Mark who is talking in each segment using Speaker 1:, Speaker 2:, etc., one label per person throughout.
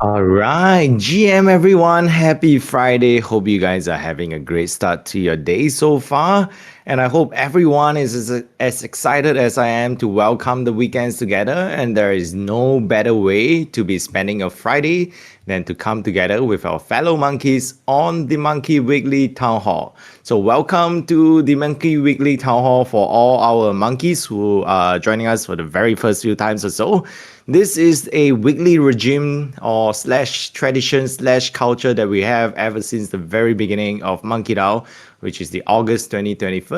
Speaker 1: All right, GM everyone, happy Friday. Hope you guys are having a great start to your day so far. And I hope everyone is as excited as I am to welcome the weekends together. And there is no better way to be spending a Friday than to come together with our fellow monkeys on the Monkey Weekly Town Hall. So, welcome to the Monkey Weekly Town Hall for all our monkeys who are joining us for the very first few times or so. This is a weekly regime or slash tradition slash culture that we have ever since the very beginning of MonkeDAO, which is the August 2021.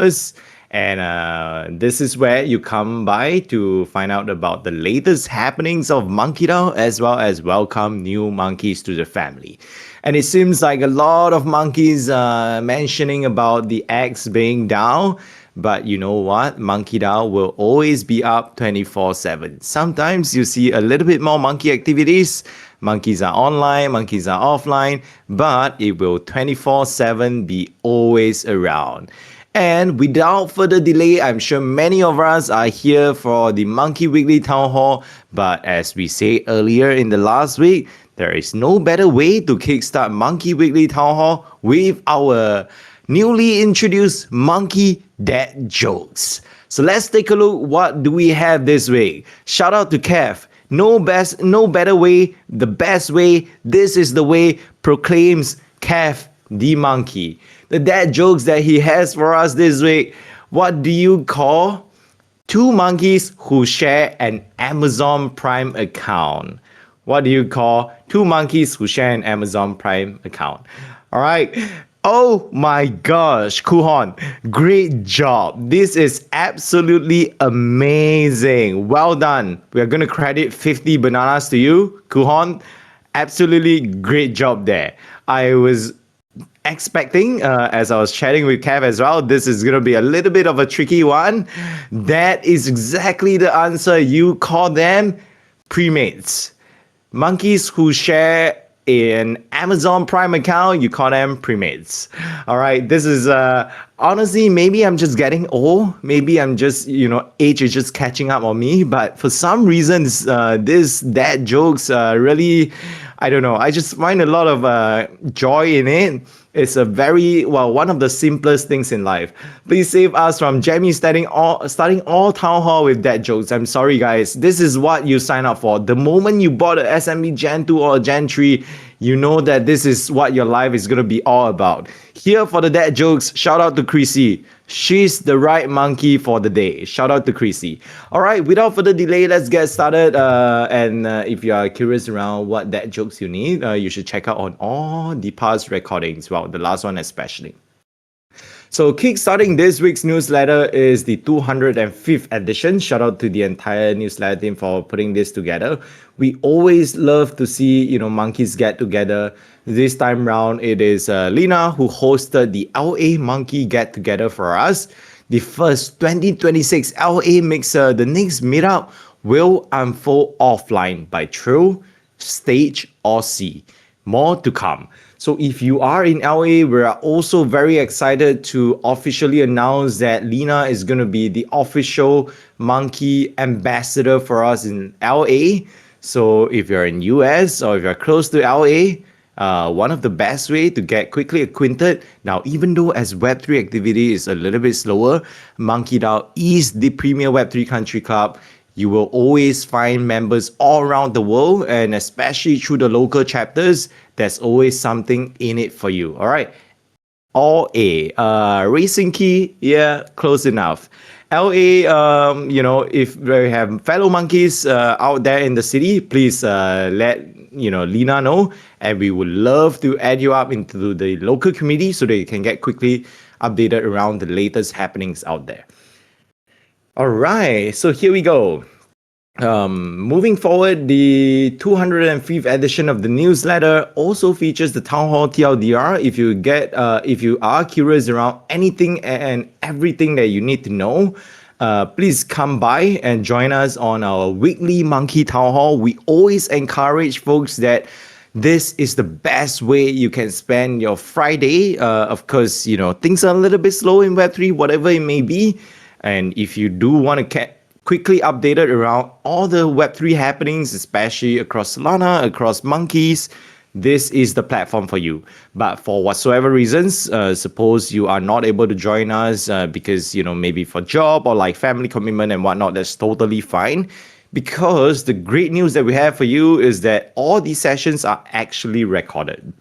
Speaker 1: And this is where you come by to find out about the latest happenings of MonkeDAO as well as welcome new monkeys to the family. And it seems like a lot of monkeys mentioning about the eggs being down. But you know what? MonkeDAO will always be up 24/7. Sometimes you see a little bit more monkey activities. Monkeys are online, monkeys are offline, but it will 24/7 be always around. And without further delay, I'm sure many of us are here for the Monkey Weekly Town Hall. But as we said earlier in the last week, there is no better way to kickstart Monkey Weekly Town Hall with our newly introduced Monkey Dad Jokes. So let's take a look. What do we have this week? Shout out to Kev. No better way, the best way. This is the way, proclaims Kev the monkey. The dad jokes that he has for us this week. What do you call two monkeys who share an Amazon Prime account? What do you call two monkeys who share an Amazon Prime account? All right. Oh my gosh, Kuhon, great job. This is absolutely amazing. Well done. We are going to credit 50 bananas to you, Kuhon. Absolutely great job there. I was expecting, as I was chatting with Kev as well, this is going to be a little bit of a tricky one. That is exactly the answer. You call them premates. Monkeys who share an Amazon Prime account, you call them premates. All right, this is honestly, maybe I'm just getting old. Maybe I'm just, age is just catching up on me. But for some reasons, this dad jokes really, I don't know. I just find a lot of joy in it. It's a one of the simplest things in life. Please save us from Jamie starting all town hall with dad jokes. I'm sorry, guys. This is what you sign up for. The moment you bought an SME Gen 2 or Gen 3, you know that this is what your life is going to be all about. Here for the dad jokes, shout out to Chrissy. She's the right monkey for the day. Shout out to Chrissy. All right, without further delay, let's get started. And if you are curious around what dad jokes you need, you should check out on all the past recordings. Well, the last one especially. So, kickstarting this week's newsletter is the 205th edition. Shout out to the entire newsletter team for putting this together. We always love to see, monkeys get together. This time round, it is Lena who hosted the LA Monkey Get Together for us. The first 2026 LA Mixer, the next meetup will unfold offline by trail, stage, or sea. More to come. So if you are in LA, we are also very excited to officially announce that Lena is going to be the official monkey ambassador for us in LA. So if you're in US or if you're close to LA, one of the best way to get quickly acquainted. Now, even though as Web3 activity is a little bit slower, MonkeDAO is the premier Web3 country club. You will always find members all around the world, and especially through the local chapters, there's always something in it for you. All right. All A. Racing key, yeah, close enough. LA, if we have fellow monkeys out there in the city, please let Lena know, and we would love to add you up into the local community so that you can get quickly updated around the latest happenings out there. All right, so here we go. Moving forward, the 205th edition of the newsletter also features the Town Hall TLDR. If you are curious around anything and everything that you need to know, please come by and join us on our weekly Monkey Town Hall. We always encourage folks that this is the best way you can spend your Friday. Of course, things are a little bit slow in Web3, whatever it may be. And if you do want to quickly updated around all the Web3 happenings, especially across Solana, across Monkeys, this is the platform for you. But for whatsoever reasons, suppose you are not able to join us because, maybe for job or like family commitment and whatnot, that's totally fine. Because the great news that we have for you is that all these sessions are actually recorded.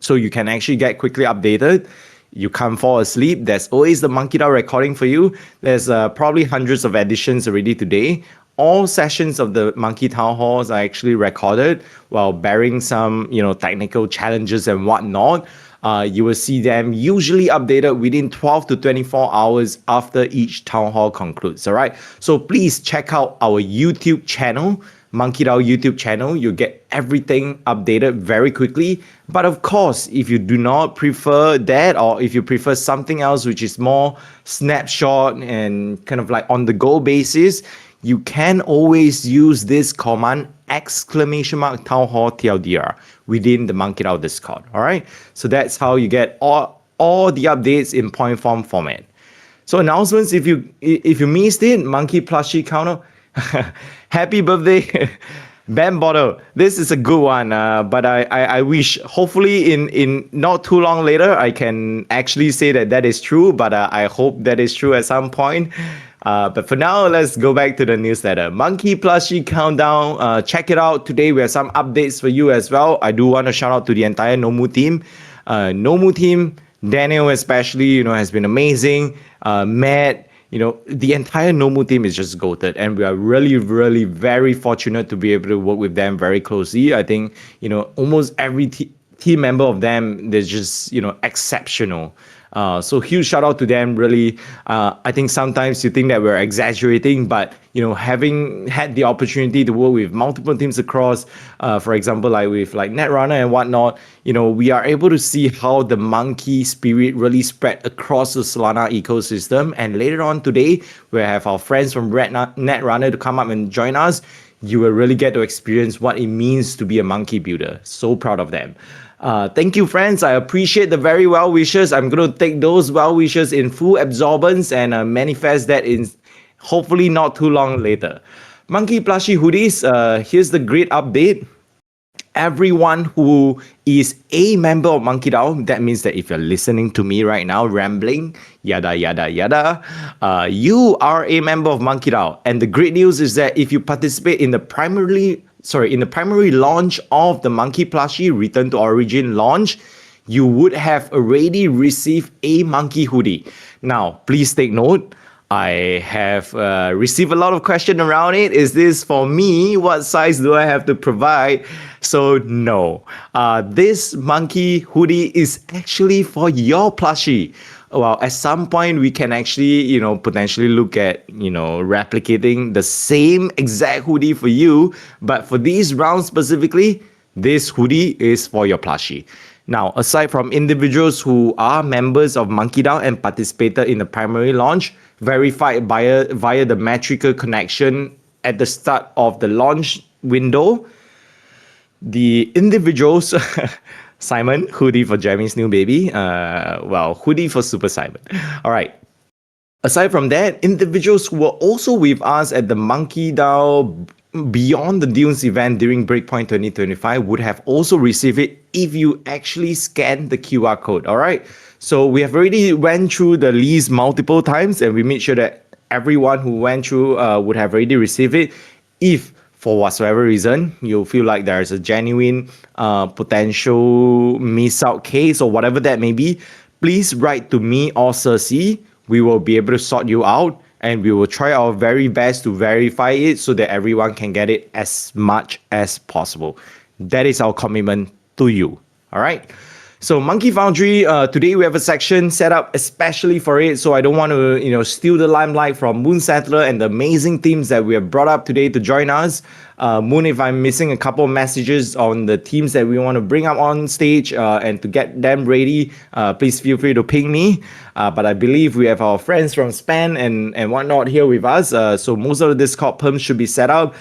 Speaker 1: So you can actually get quickly updated. You can't fall asleep. There's always the MonkeDAO recording for you. There's probably hundreds of editions already today. All sessions of the Monkey Town Halls are actually recorded, while bearing some, technical challenges and whatnot. You will see them usually updated within 12 to 24 hours after each town hall concludes. All right. So please check out our YouTube channel. MonkeDAO YouTube channel. You get everything updated very quickly. But of course, if you do not prefer that, or if you prefer something else which is more snapshot and kind of like on the go basis, you can always use this command !town hall TLDR within the MonkeDAO Discord. All right. So that's how you get all the updates in point form format. So announcements, if you missed it, Monkey Plushie Counter, happy birthday, Bam Bottle. This is a good one, but I wish, hopefully in not too long later, I can actually say that is true, but I hope that is true at some point. But for now, let's go back to the newsletter. Monkey Plushie Countdown, check it out. Today we have some updates for you as well. I do want to shout out to the entire Nomu team. Nomu team, Daniel especially, has been amazing. Matt, the entire Nomu team is just goated, and we are really, really very fortunate to be able to work with them very closely. I think, almost every team member of them, they're just, exceptional. So huge shout out to them. Really, I think sometimes you think that we're exaggerating, but having had the opportunity to work with multiple teams across, for example, like with like Netrunner and whatnot, we are able to see how the monkey spirit really spread across the Solana ecosystem. And later on today, we have our friends from Netrunner to come up and join us. You will really get to experience what it means to be a monkey builder. So proud of them. Thank you, friends. I appreciate the very well wishes. I'm going to take those well wishes in full absorbance and manifest that in hopefully not too long later. Monkey Plushie Hoodies, here's the great update. Everyone who is a member of MonkeDAO, that means that if you're listening to me right now, rambling, yada, yada, yada, you are a member of MonkeDAO. And the great news is that if you participate in the primary launch of the Monkey Plushie Return to Origin launch, you would have already received a monkey hoodie. Now, please take note. I have received a lot of questions around it. Is this for me? What size do I have to provide? So no, this monkey hoodie is actually for your plushie. Well, at some point we can actually, potentially look at, replicating the same exact hoodie for you. But for these rounds specifically, this hoodie is for your plushie. Now, aside from individuals who are members of MonkeDAO and participated in the primary launch, verified via the metrical connection at the start of the launch window, the individuals, Simon, hoodie for Jeremy's new baby, hoodie for Super Simon. All right. Aside from that, individuals who were also with us at the MonkeDAO Beyond the Dunes event during Breakpoint 2025 would have also received it if you actually scan the QR code. All right. So we have already went through the list multiple times, and we made sure that everyone who went through would have already received it. If for whatsoever reason you feel like there is a genuine potential miss out case or whatever that may be, please write to me or Cersei. We will be able to sort you out, and we will try our very best to verify it so that everyone can get it as much as possible. That is our commitment to you. All right. So Monkey Foundry, today we have a section set up especially for it. So I don't want to, steal the limelight from Moon Settler and the amazing teams that we have brought up today to join us. Moon, if I'm missing a couple of messages on the teams that we want to bring up on stage and to get them ready, please feel free to ping me. But I believe we have our friends from Span and whatnot here with us. So most of the Discord perms should be set up.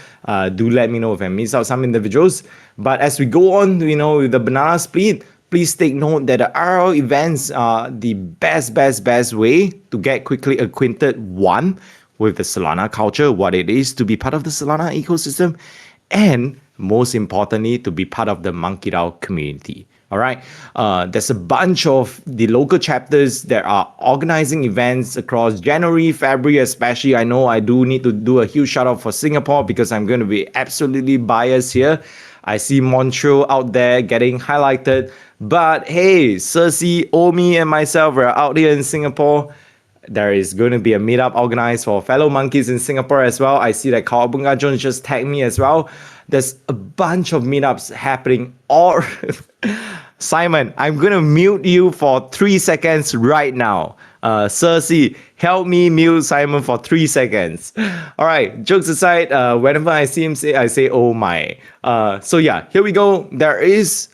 Speaker 1: Do let me know if I miss out some individuals. But as we go on, with the banana split, please take note that the RL events are the best way to get quickly acquainted, one, with the Solana culture, what it is to be part of the Solana ecosystem, and most importantly, to be part of the MonkeDAO community. All right. There's a bunch of the local chapters that are organizing events across January, February, especially. I know I do need to do a huge shout out for Singapore because I'm going to be absolutely biased here. I see Montreal out there getting highlighted. But hey, Cersei, Omi, and myself are out here in Singapore. There is going to be a meetup organized for fellow monkeys in Singapore as well. I see that Kawabunga Jones just tagged me as well. There's a bunch of meetups happening all. Simon, I'm going to mute you for 3 seconds right now. Cersei, help me mute Simon for 3 seconds. All right, jokes aside, whenever I see him say, I say, oh my. So yeah, here we go. There is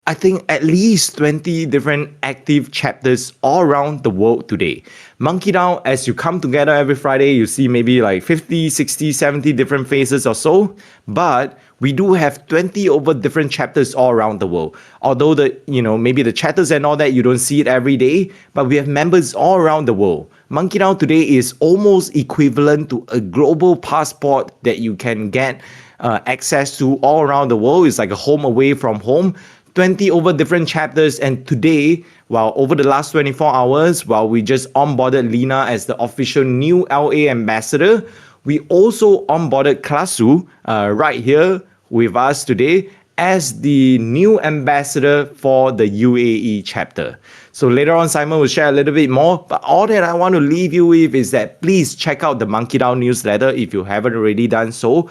Speaker 1: I think at least 20 different active chapters all around the world today. MonkeDAO, as you come together every Friday, you see maybe like 50, 60, 70 different faces or so. But we do have 20 over different chapters all around the world. Although maybe the chapters and all that, you don't see it every day, but we have members all around the world. MonkeDAO today is almost equivalent to a global passport that you can get access to all around the world. It's like a home away from home. 20 over different chapters, and today, over the last 24 hours, while we just onboarded Lena as the official new LA ambassador, we also onboarded Klasu right here with us today as the new ambassador for the UAE chapter. So later on, Simon will share a little bit more, but all that I want to leave you with is that please check out the MonkeDAO newsletter if you haven't already done so.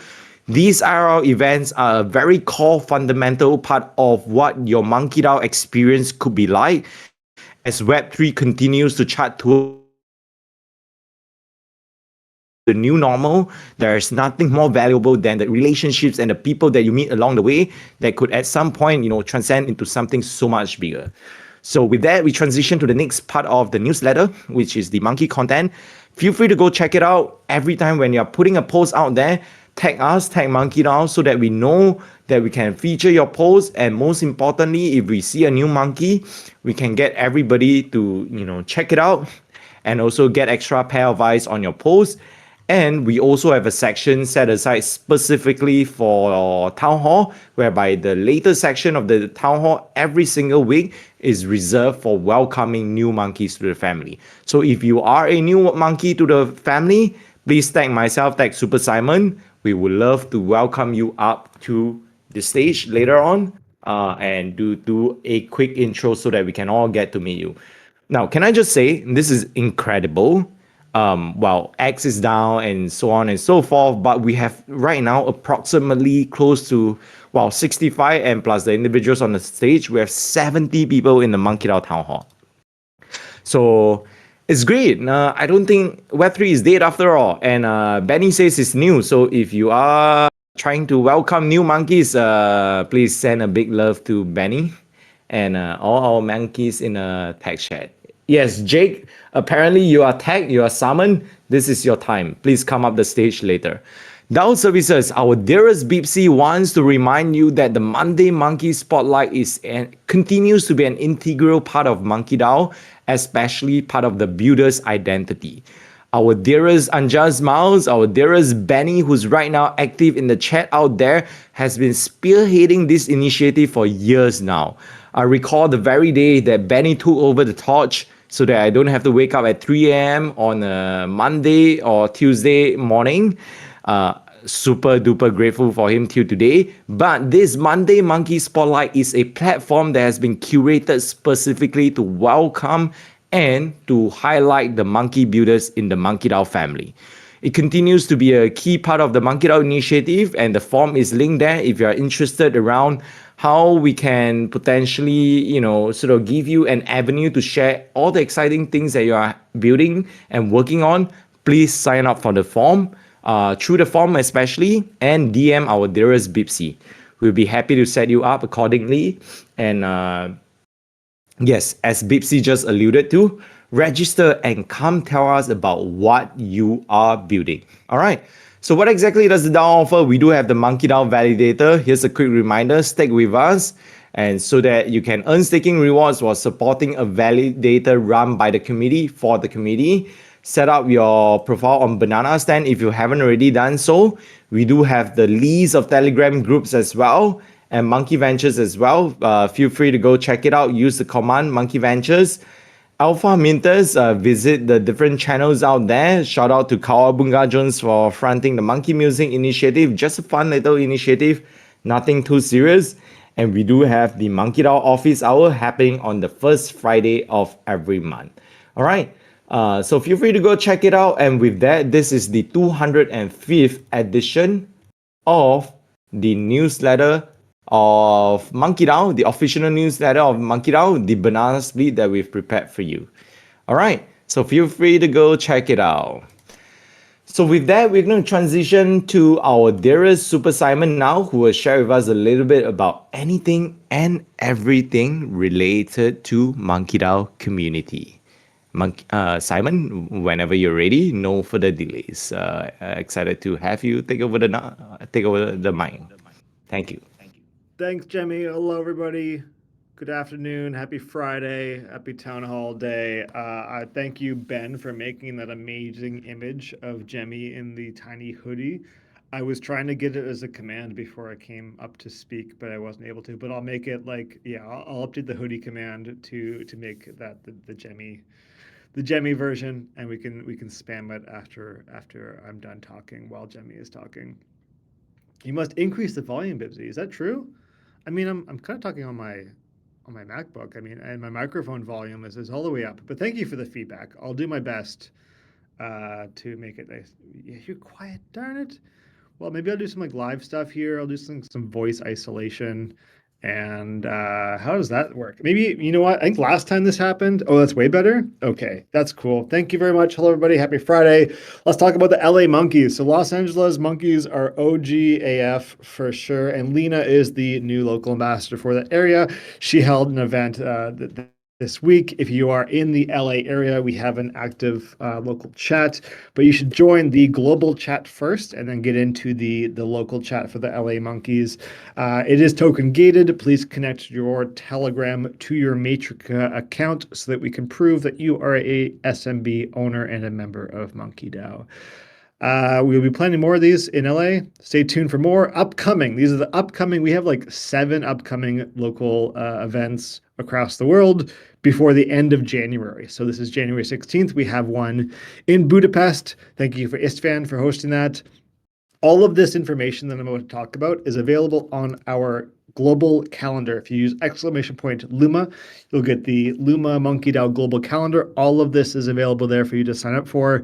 Speaker 1: These IRL events are a very core fundamental part of what your MonkeDAO experience could be like as Web3 continues to chart towards the new normal. There's nothing more valuable than the relationships and the people that you meet along the way that could at some point, transcend into something so much bigger. So with that, we transition to the next part of the newsletter, which is the monkey content. Feel free to go check it out. Every time when you're putting a post out there, tag us, tag MonkeDAO, so that we know that we can feature your post. And most importantly, if we see a new monkey, we can get everybody to check it out and also get extra pair of eyes on your post. And we also have a section set aside specifically for Town Hall, whereby the later section of the Town Hall every single week is reserved for welcoming new monkeys to the family. So if you are a new monkey to the family, please tag myself, tag Super Simon. We would love to welcome you up to the stage later on and do a quick intro so that we can all get to meet you. Now, can I just say, this is incredible. X is down and so on and so forth, but we have right now approximately close to 65 and plus the individuals on the stage. We have 70 people in the MonkeDAO Town Hall. So it's great. I don't think Web3 is dead after all. And Benny says it's new. So if you are trying to welcome new monkeys, please send a big love to Benny and all our monkeys in a tag chat. Yes, Jake, apparently you are tagged, you are summoned. This is your time. Please come up the stage later. DAO Services, our dearest Bipsy wants to remind you that the Monday Monkey Spotlight continues to be an integral part of MonkeDAO, especially part of the builder's identity. Our dearest Anjas Miles, our dearest Benny, who's right now active in the chat out there, has been spearheading this initiative for years now. I recall the very day that Benny took over the torch so that I don't have to wake up at 3 a.m. on a Monday or Tuesday morning. Super duper grateful for him till today. But this Monday Monkey Spotlight is a platform that has been curated specifically to welcome and to highlight the monkey builders in the MonkeDAO family. It continues to be a key part of the MonkeDAO initiative, and the form is linked there if you are interested around how we can potentially, sort of give you an avenue to share all the exciting things that you are building and working on. Please sign up for the form, through the form especially, and DM our dearest Bipsy. We'll be happy to set you up accordingly. And yes, as Bipsy just alluded to, register and come tell us about what you are building. All right. So what exactly does the DAO offer? We do have the MonkeDAO validator. Here's a quick reminder, stake with us, and so that you can earn staking rewards while supporting a validator run by the committee for the committee. set up your profile on Banana Stand if you haven't already done so. We do have the list of Telegram groups as well and Monkey Ventures as well. Feel free to go check it out. Use the command Monkey Ventures. Alpha Minters, visit the different channels out there. Shout out to Kawabunga Jones for fronting the Monkey Music Initiative. Just a fun little initiative, nothing too serious. And we do have the MonkeDAO office hour happening on the first Friday of every month. All right. So feel free to go check it out. And with that, this is the 205th edition of the newsletter of MonkeDAO, the official newsletter of MonkeDAO, the banana split that we've prepared for you. All right, so feel free to go check it out. So with that, we're going to transition to our dearest Super Simon now, who will share with us a little bit about anything and everything related to MonkeDAO community. Simon, whenever you're ready, no further delays. Excited to have you take over the mic. Thank you.
Speaker 2: Thanks, Jemmy. Hello, everybody. Good afternoon. Happy Friday. Happy Town Hall Day. I thank you, Ben, for making that amazing image of Jemmy in the tiny hoodie. I was trying to get it as a command before I came up to speak, but I wasn't able to. But I'll make it like, yeah, I'll update the hoodie command to make that the Jemmy version, and we can spam it after I'm done talking while Jemmy is talking. You must increase the volume, Bibsy. Is that true? I mean, I'm kind of talking on my MacBook. I mean, and my microphone volume is all the way up. But thank you for the feedback. I'll do my best to make it nice. Yeah, you're quiet, darn it. Well, maybe I'll do some like live stuff here. I'll do some voice isolation. And how does that work? Maybe, you know what? I think last time this happened. Oh, that's way better. Okay, that's cool. Thank you very much. Hello, everybody. Happy Friday. Let's talk about the LA Monkeys. So Los Angeles Monkeys are OGAF for sure. And Lena is the new local ambassador for that area. She held an event this week. If you are in the LA area, we have an active local chat, but you should join the global chat first and then get into the local chat for the LA Monkeys. It is token gated. Please connect your Telegram to your Matrix account so that we can prove that you are a SMB owner and a member of MonkeDAO. We'll be planning more of these in LA. Stay tuned for more upcoming. These are the upcoming. We have like 7 upcoming local events across the world before the end of January. So this is January 16th. We have one in Budapest. Thank you for Istvan for hosting that. All of this information that I'm about to talk about is available on our global calendar. If you use !Luma, you'll get the Luma MonkeDAO global calendar. All of this is available there for you to sign up for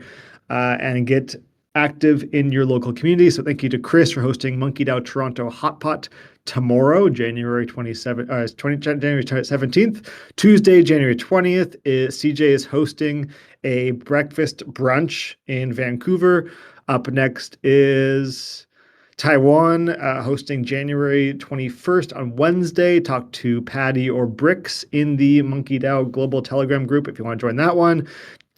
Speaker 2: and get active in your local community. So thank you to Chris for hosting MonkeDAO Toronto Hot Pot tomorrow, January 17th. Tuesday, January 20th, CJ is hosting a breakfast brunch in Vancouver. Up next is Taiwan, hosting January 21st on Wednesday. Talk to Patty or Bricks in the MonkeDAO Global Telegram group if you want to join that one.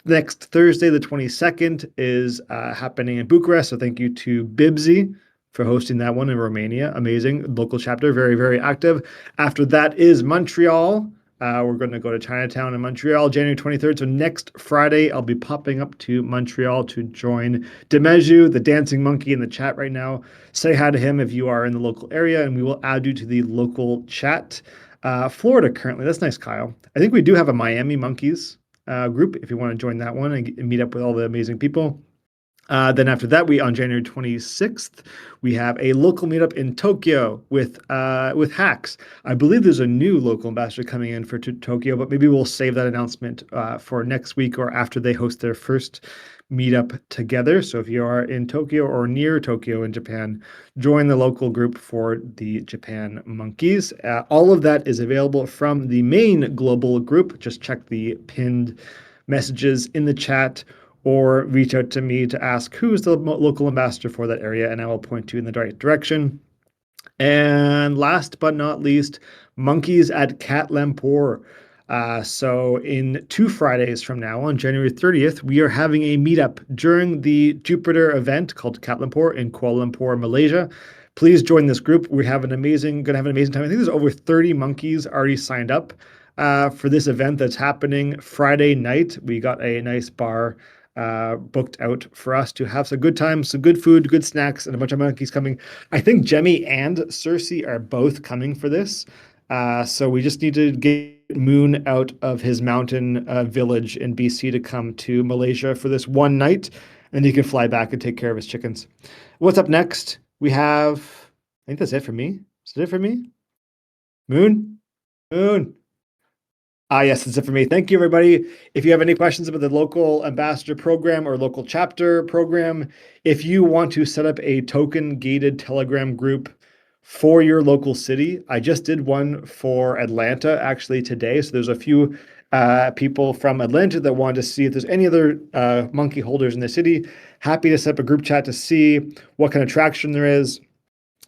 Speaker 2: Next Thursday, the 22nd, is happening in Bucharest. So thank you to Bibsy for hosting that one in Romania. Amazing. Local chapter, very, very active. After that is Montreal. We're going to go to Chinatown in Montreal, January 23rd. So next Friday, I'll be popping up to Montreal to join Demeju, the dancing monkey, in the chat right now. Say hi to him if you are in the local area, and we will add you to the local chat. Florida currently. That's nice, Kyle. I think we do have a Miami Monkeys group if you want to join that one and meet up with all the amazing people. Then after that, on January 26th, we have a local meetup in Tokyo with Hacks. I believe there's a new local ambassador coming in for Tokyo, but maybe we'll save that announcement for next week or after they host their first meetup together. So if you are in Tokyo or near Tokyo in Japan, join the local group for the Japan Monkeys. All of that is available from the main global group. Just check the pinned messages in the chat or reach out to me to ask who's the local ambassador for that area, and I will point you in the right direction. And last but not least, Monkeys at Cat Lampore. So in 2 Fridays from now, on January 30th, we are having a meetup during the Jupiter event called Cat Lampore in Kuala Lumpur, Malaysia. Please join this group. We're gonna have an amazing time. I think there's over 30 monkeys already signed up for this event that's happening Friday night. We got a nice bar booked out for us to have some good times, some good food, good snacks, and a bunch of monkeys coming. I think Jemmy and Cersei are both coming for this. So we just need to get Moon out of his mountain village in BC to come to Malaysia for this one night, and he can fly back and take care of his chickens. What's up next? We have, I think that's it for me. Is that it for me? Moon? Moon. Yes, that's it for me. Thank you, everybody. If you have any questions about the local ambassador program or local chapter program, if you want to set up a token gated Telegram group for your local city, I just did one for Atlanta actually today. So there's a few people from Atlanta that wanted to see if there's any other monkey holders in the city. Happy to set up a group chat to see what kind of traction there is.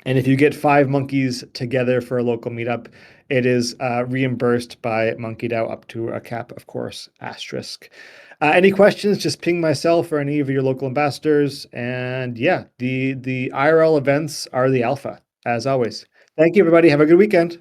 Speaker 2: And if you get 5 monkeys together for a local meetup, it is reimbursed by MonkeDAO up to a cap, of course, asterisk. Any questions, just ping myself or any of your local ambassadors. And yeah, the IRL events are the alpha, as always. Thank you, everybody. Have a good weekend.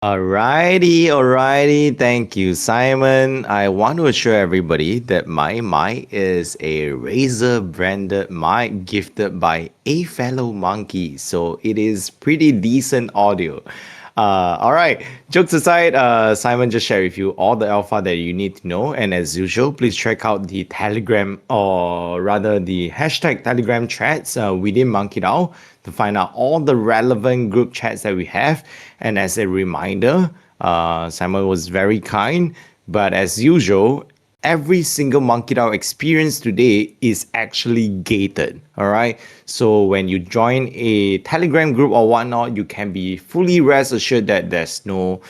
Speaker 1: Alrighty. Thank you, Simon. I want to assure everybody that my mic is a Razer branded mic gifted by a fellow monkey. So it is pretty decent audio. All right. Jokes aside, Simon just shared with you all the alpha that you need to know. And as usual, please check out the Telegram or rather the hashtag Telegram chats within MonkeDAO to find out all the relevant group chats that we have. And as a reminder, Simon was very kind, but as usual, every single MonkeDAO experience today is actually gated. All right. So when you join a Telegram group or whatnot, you can be fully rest assured that there's no,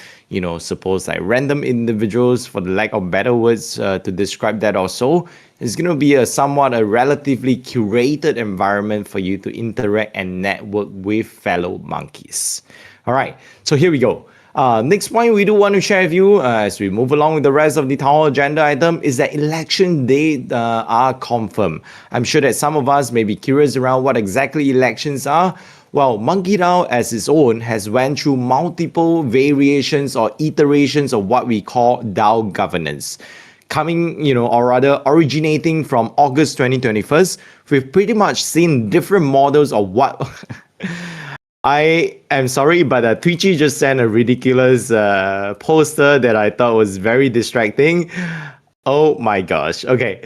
Speaker 1: suppose like random individuals, for the lack of better words to describe that or so. It's going to be a somewhat a relatively curated environment for you to interact and network with fellow monkeys. All right. So here we go. Next point we do want to share with you as we move along with the rest of the town hall agenda item is that election date are confirmed. I'm sure that some of us may be curious around what exactly elections are. Well, MonkeDAO as its own has went through multiple variations or iterations of what we call DAO governance. Coming, or rather originating from August 2021, we've pretty much seen different models of what I am sorry, but Twitchy just sent a ridiculous poster that I thought was very distracting. Oh my gosh. Okay.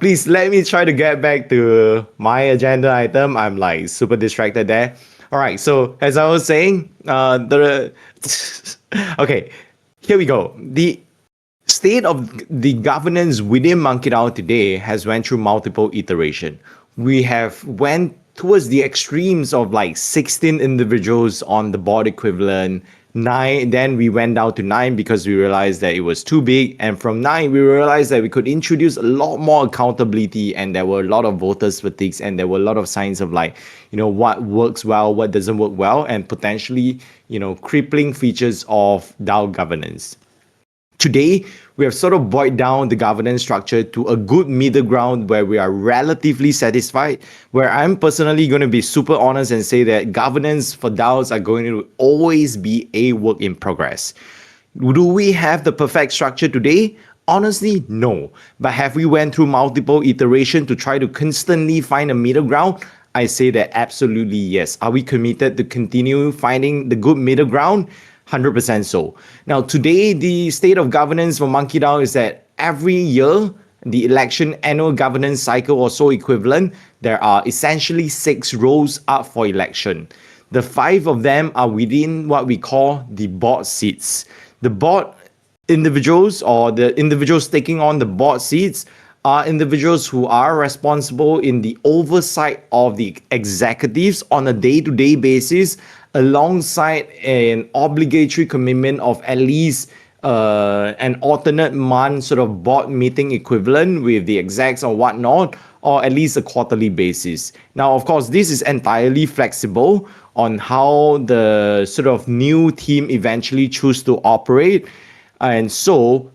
Speaker 1: Please let me try to get back to my agenda item. I'm like super distracted there. All right. So as I was saying, okay, here we go. The state of the governance within MonkeDAO today has went through multiple iteration. We have went towards the extremes of like 16 individuals on the board equivalent, 9, then we went down to 9 because we realized that it was too big, and from 9 we realized that we could introduce a lot more accountability, and there were a lot of voters fatigues, and there were a lot of signs of like, what works well, what doesn't work well, and potentially, crippling features of DAO governance. Today, we have sort of boiled down the governance structure to a good middle ground where we are relatively satisfied, where I'm personally going to be super honest and say that governance for DAOs are going to always be a work in progress. Do we have the perfect structure today? Honestly, no. But have we went through multiple iterations to try to constantly find a middle ground? I say that absolutely yes. Are we committed to continue finding the good middle ground? 100% so. Now, today, the state of governance for MonkeDAO is that every year, the election annual governance cycle or so equivalent, there are essentially 6 roles up for election. The 5 of them are within what we call the board seats. The board individuals or the individuals taking on the board seats are individuals who are responsible in the oversight of the executives on a day-to-day basis, alongside an obligatory commitment of at least an alternate month sort of board meeting equivalent with the execs or whatnot, or at least a quarterly basis. Now, of course, this is entirely flexible on how the sort of new team eventually choose to operate. And so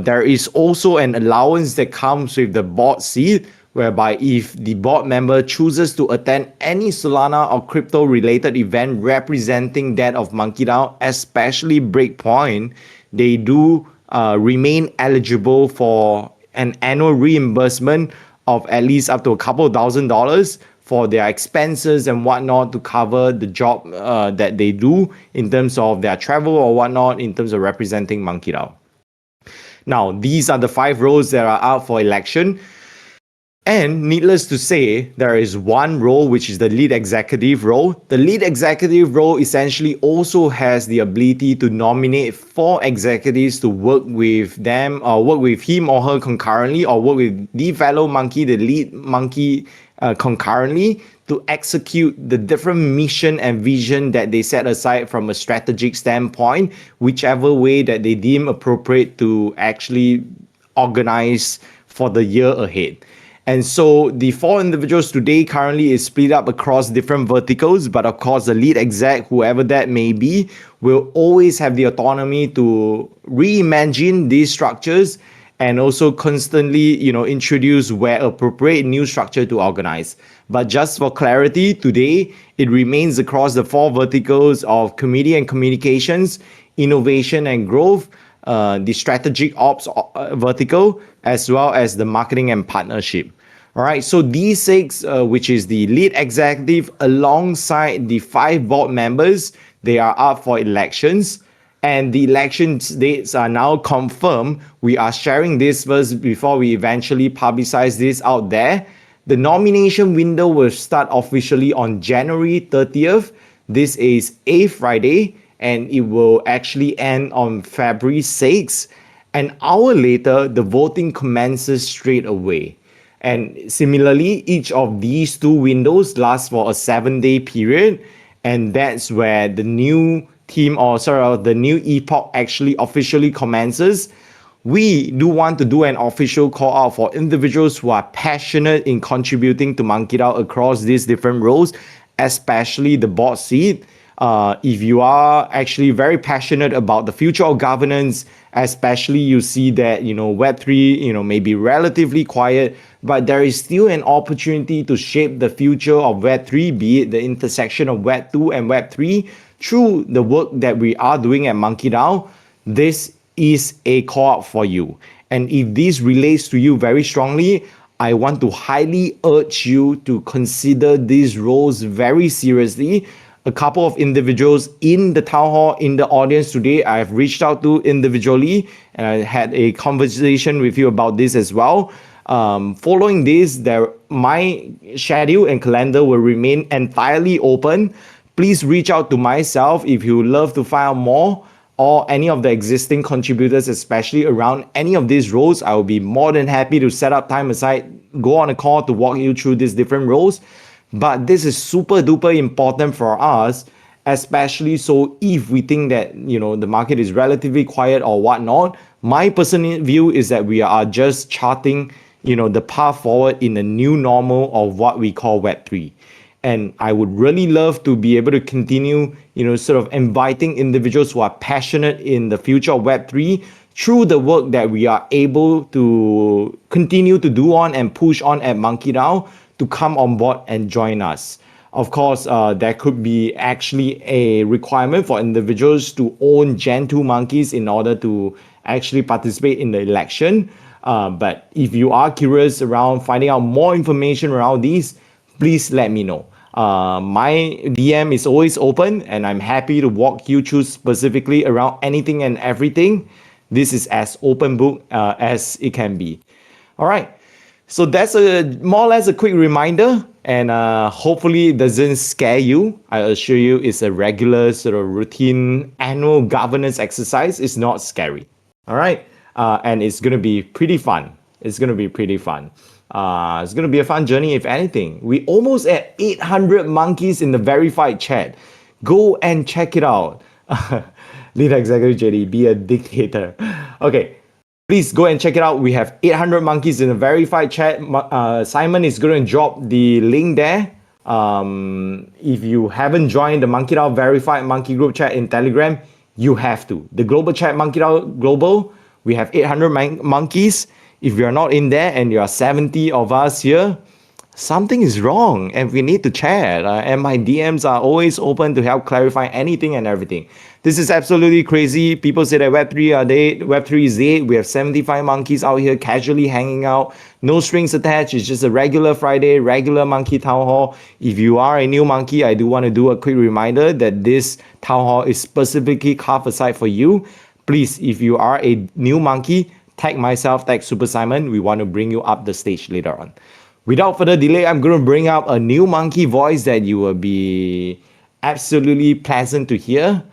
Speaker 1: there is also an allowance that comes with the board seat, whereby if the board member chooses to attend any Solana or crypto related event representing that of MonkeDAO, especially Breakpoint, they do remain eligible for an annual reimbursement of at least up to a couple of $1,000 for their expenses and whatnot to cover the job that they do in terms of their travel or whatnot in terms of representing MonkeDAO. Now, these are the 5 roles that are out for election. And needless to say, there is one role which is the lead executive role. The lead executive role essentially also has the ability to nominate 4 executives to work with them or work with him or her concurrently, or work with the fellow monkey, the lead monkey, concurrently to execute the different mission and vision that they set aside from a strategic standpoint, whichever way that they deem appropriate to actually organize for the year ahead. And so the 4 individuals today currently is split up across different verticals, but of course the lead exec, whoever that may be, will always have the autonomy to reimagine these structures and also constantly, introduce where appropriate new structure to organize. But just for clarity, today it remains across the 4 verticals of community and communications, innovation and growth, the strategic ops vertical, as well as the marketing and partnership. All right, so these 6, which is the lead executive alongside the 5 board members, they are up for elections. And the election dates are now confirmed. We are sharing this first before we eventually publicize this out there. The nomination window will start officially on January 30th. This is a Friday, and it will actually end on February 6th. An hour later, the voting commences straight away. And similarly, each of these 2 windows lasts for a 7-day period. And that's where the new the new epoch actually officially commences. We do want to do an official call out for individuals who are passionate in contributing to MonkeDAO across these different roles, especially the board seat. If you are actually very passionate about the future of governance, especially you see that, Web3, may be relatively quiet, but there is still an opportunity to shape the future of Web3, be it the intersection of Web2 and Web3, through the work that we are doing at MonkeDAO. This is a call out for you. And if this relates to you very strongly, I want to highly urge you to consider these roles very seriously. A couple of individuals in the town hall, in the audience today, I have reached out to individually, and I had a conversation with you about this as well. Following this, my schedule and calendar will remain entirely open. Please reach out to myself if you would love to find out more, or any of the existing contributors, especially around any of these roles. I will be more than happy to set up time aside, go on a call to walk you through these different roles. But this is super duper important for us, especially so if we think that, the market is relatively quiet or whatnot. My personal view is that we are just charting, the path forward in the new normal of what we call Web3. And I would really love to be able to continue, sort of inviting individuals who are passionate in the future of Web3 through the work that we are able to continue to do on and push on at MonkeDAO to come on board and join us. Of course, there could be actually a requirement for individuals to own Gen 2 monkeys in order to actually participate in the election. But if you are curious around finding out more information around these, please let me know. My DM is always open, and I'm happy to walk you through specifically around anything and everything. This is as open book as it can be. All right. So that's more or less a quick reminder, and hopefully it doesn't scare you. I assure you it's a regular sort of routine annual governance exercise. It's not scary. All right. And it's going to be pretty fun. It's going to be pretty fun. It's going to be a fun journey, if anything. We almost at 800 monkeys in the verified chat. Go and check it out. Lead Executive JD, be a dictator. Okay, please go and check it out. We have 800 monkeys in the verified chat. Simon is going to drop the link there. If you haven't joined the MonkeDAO verified monkey group chat in Telegram, you have to. The global chat, MonkeDAO Global, we have 800 monkeys. If you're not in there and you are 70 of us here, something is wrong and we need to chat. And my DMs are always open to help clarify anything and everything. This is absolutely crazy. People say that Web3 are dead. Web3 is dead. We have 75 monkeys out here casually hanging out. No strings attached. It's just a regular Friday, regular monkey town hall. If you are a new monkey, I do want to do a quick reminder that this town hall is specifically carved aside for you. Please, if you are a new monkey, tag myself, tag Super Simon. We want to bring you up the stage later on. Without further delay, I'm going to bring up a new monkey voice that you will be absolutely pleasant to hear.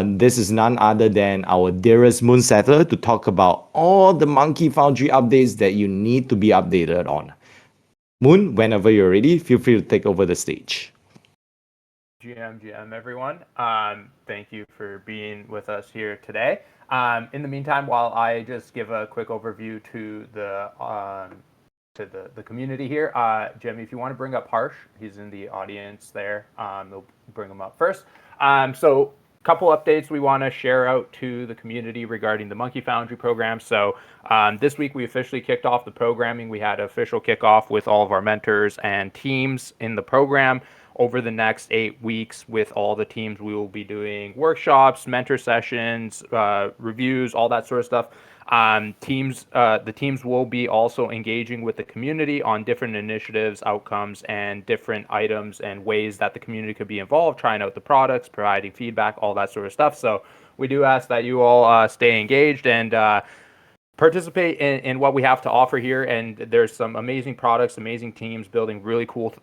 Speaker 1: This is none other than our dearest Moon Settler to talk about all the Monkey Foundry updates that you need to be updated on. Moon, whenever you're ready, feel free to take over the stage.
Speaker 3: GM, everyone. Thank you for being with us here today. In the meantime, while I just give a quick overview to the community here, Jimmy, if you want to bring up Harsh, he's in the audience there. They'll bring him up first. So couple updates we want to share out to the community regarding the Monkey Foundry program. So this week we officially kicked off the programming. We had an official kickoff with all of our mentors and teams in the program. Over the next 8 weeks, with all the teams, we will be doing workshops, mentor sessions, reviews, all that sort of stuff. The teams will be also engaging with the community on different initiatives, outcomes, and different items and ways that the community could be involved, trying out the products, providing feedback, all that sort of stuff. So we do ask that you all stay engaged and participate in what we have to offer here. And there's some amazing products, amazing teams building really cool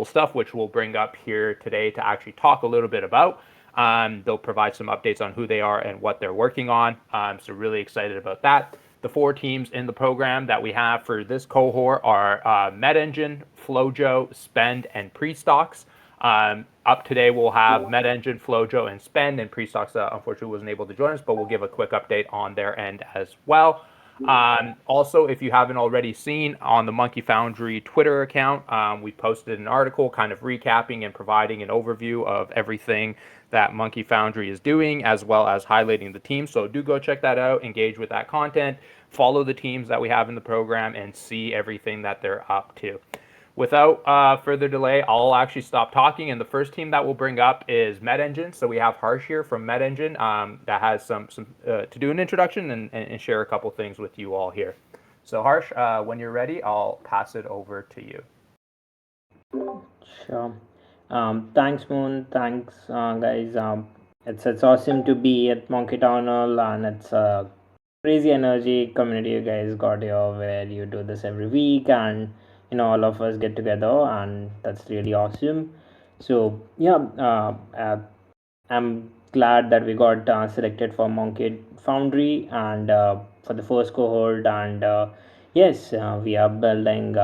Speaker 3: stuff, which we'll bring up here today to actually talk a little bit about. They'll provide some updates on who they are and what they're working on. So really excited about that. The 4 teams in the program that we have for this cohort are MedEngine, Flojo, Spend, and Pre-Stocks. Up today, we'll have MedEngine, Flojo, and Spend, and Pre-Stocks unfortunately wasn't able to join us, but we'll give a quick update on their end as well. Also, if you haven't already seen on the Monkey Foundry Twitter account, we posted an article kind of recapping and providing an overview of everything that Monkey Foundry is doing, as well as highlighting the team. So do go check that out, engage with that content, follow the teams that we have in the program, and see everything that they're up to. Without further delay, I'll actually stop talking, and the first team that we'll bring up is MedEngine. So we have Harsh here from MedEngine that has some to do an introduction and share a couple things with you all here. So Harsh, when you're ready, I'll pass it over to you.
Speaker 4: Sure. Thanks, Moon. Thanks, guys. It's awesome to be at Monkey Town Hall, and it's a crazy energy community you guys got here, where you do this every week, and all of us get together, and that's really awesome. So yeah, I'm glad that we got selected for Monkey Foundry and for the first cohort, and yes, we are building.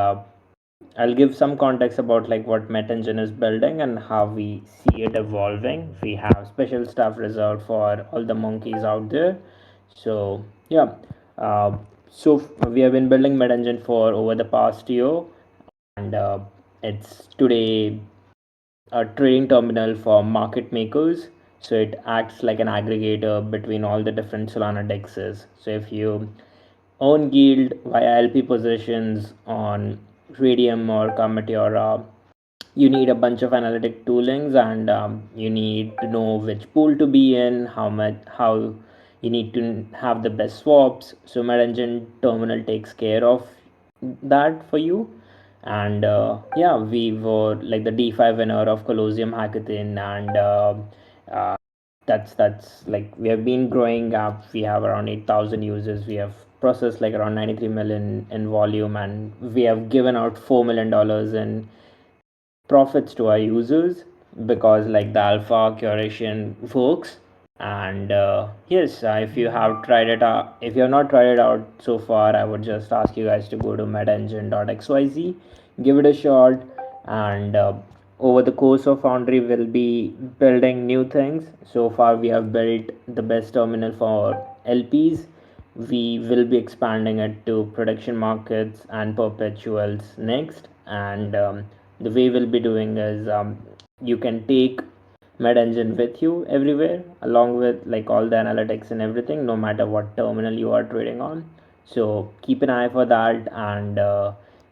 Speaker 4: I'll give some context about like what MetEngine is building and how we see it evolving. We have special stuff reserved for all the monkeys out there. So yeah, so we have been building MetEngine for over the past year, and it's today a trading terminal for market makers. So it acts like an aggregator between all the different Solana dexes. So if you own yield via LP positions on Radium or Cometeora, you need a bunch of analytic toolings, and you need to know which pool to be in, how you need to have the best swaps. So MedEngine terminal takes care of that for you. And yeah, we were like the DeFi winner of Colosseum Hackathon, and that's like we have been growing up. We have around 8,000 users. We have processed like around 93 million in volume, and we have given out $4 million in profits to our users because like the alpha curation works. And yes, if you have tried it out, if you have not tried it out so far, I would just ask you guys to go to medengine.xyz, give it a shot. And over the course of Foundry, we'll be building new things. So far we have built the best terminal for LPs. We will be expanding it to production markets and perpetuals next. And the way we'll be doing is you can take MedEngine with you everywhere, along with like all the analytics and everything, no matter what terminal you are trading on. So keep an eye for that. And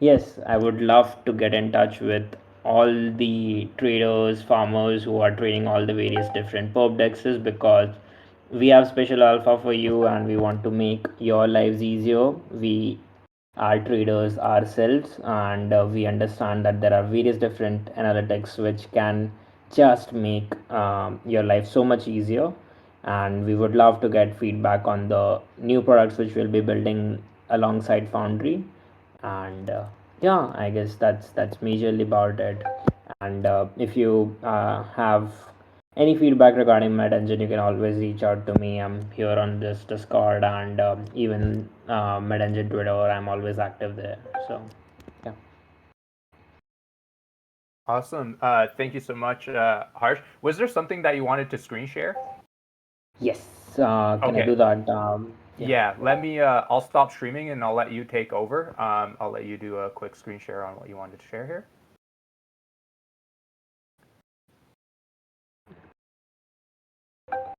Speaker 4: Yes, I would love to get in touch with all the traders, farmers who are trading all the various different perp dexes, because we have special alpha for you and we want to make your lives easier. We are traders ourselves, and we understand that there are various different analytics which can just make your life so much easier. And we would love to get feedback on the new products which we'll be building alongside Foundry. And yeah, I guess that's majorly about it. And if you have any feedback regarding MedEngine, you can always reach out to me. I'm here on this Discord, and even MedEngine Twitter. I'm always active there. So yeah.
Speaker 3: Awesome. Thank you so much, Harsh. Was there something that you wanted to screen share?
Speaker 4: Yes. Can I
Speaker 3: Okay.
Speaker 4: do that? Yeah.
Speaker 3: Yeah, let me, I'll stop streaming and I'll let you take over. I'll let you do a quick screen share on what you wanted to share here.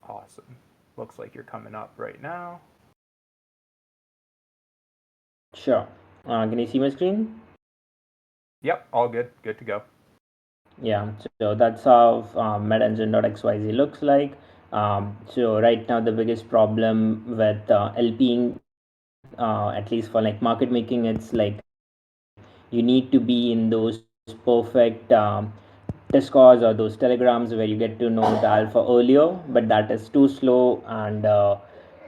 Speaker 3: Awesome. Looks like you're coming up right now.
Speaker 4: Sure. Can you see my screen?
Speaker 3: Yep, all good. Good to go.
Speaker 4: Yeah, so that's how medengine.xyz looks like. So right now the biggest problem with LPing, at least for like market making, it's like you need to be in those perfect Discords or those telegrams where you get to know the alpha earlier, but that is too slow and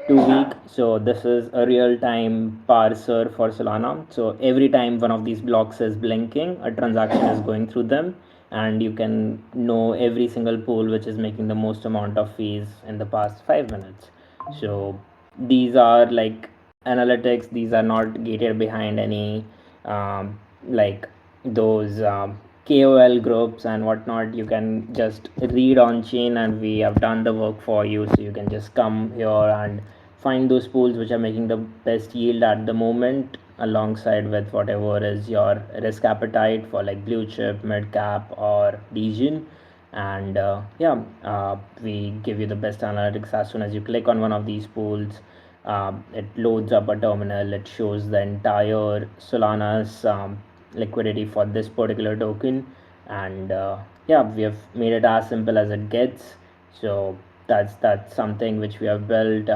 Speaker 4: too weak. So this is a real time parser for Solana. So every time one of these blocks is blinking, a transaction is going through them, and you can know every single pool which is making the most amount of fees in the past 5 minutes. So these are like analytics. These are not gated behind any like those KOL groups and whatnot. You can just read on chain, and we have done the work for you. So you can just come here and find those pools which are making the best yield at the moment, alongside with whatever is your risk appetite for like blue chip, mid cap, or region. And yeah, we give you the best analytics as soon as you click on one of these pools. It loads up a terminal. It shows the entire Solana's liquidity for this particular token. And yeah, we have made it as simple as it gets. So that's something which we have built.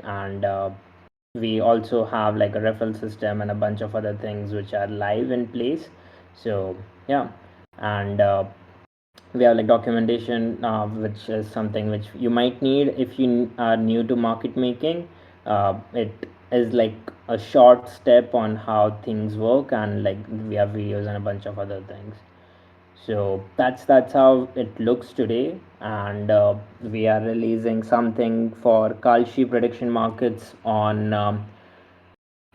Speaker 4: And we also have like a referral system and a bunch of other things which are live in place. So yeah. And we have like documentation, which is something which you might need if you are new to market making. It is like a short step on how things work, and like we have videos and a bunch of other things. So that's how it looks today. And we are releasing something for Kalshi prediction markets on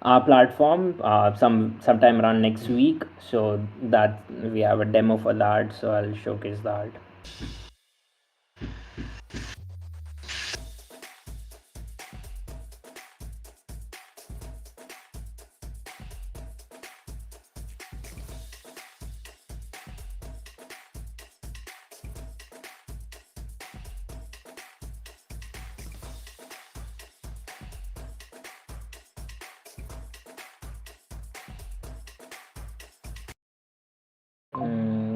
Speaker 4: our platform sometime around next week. So that we have a demo for that, so I'll showcase that.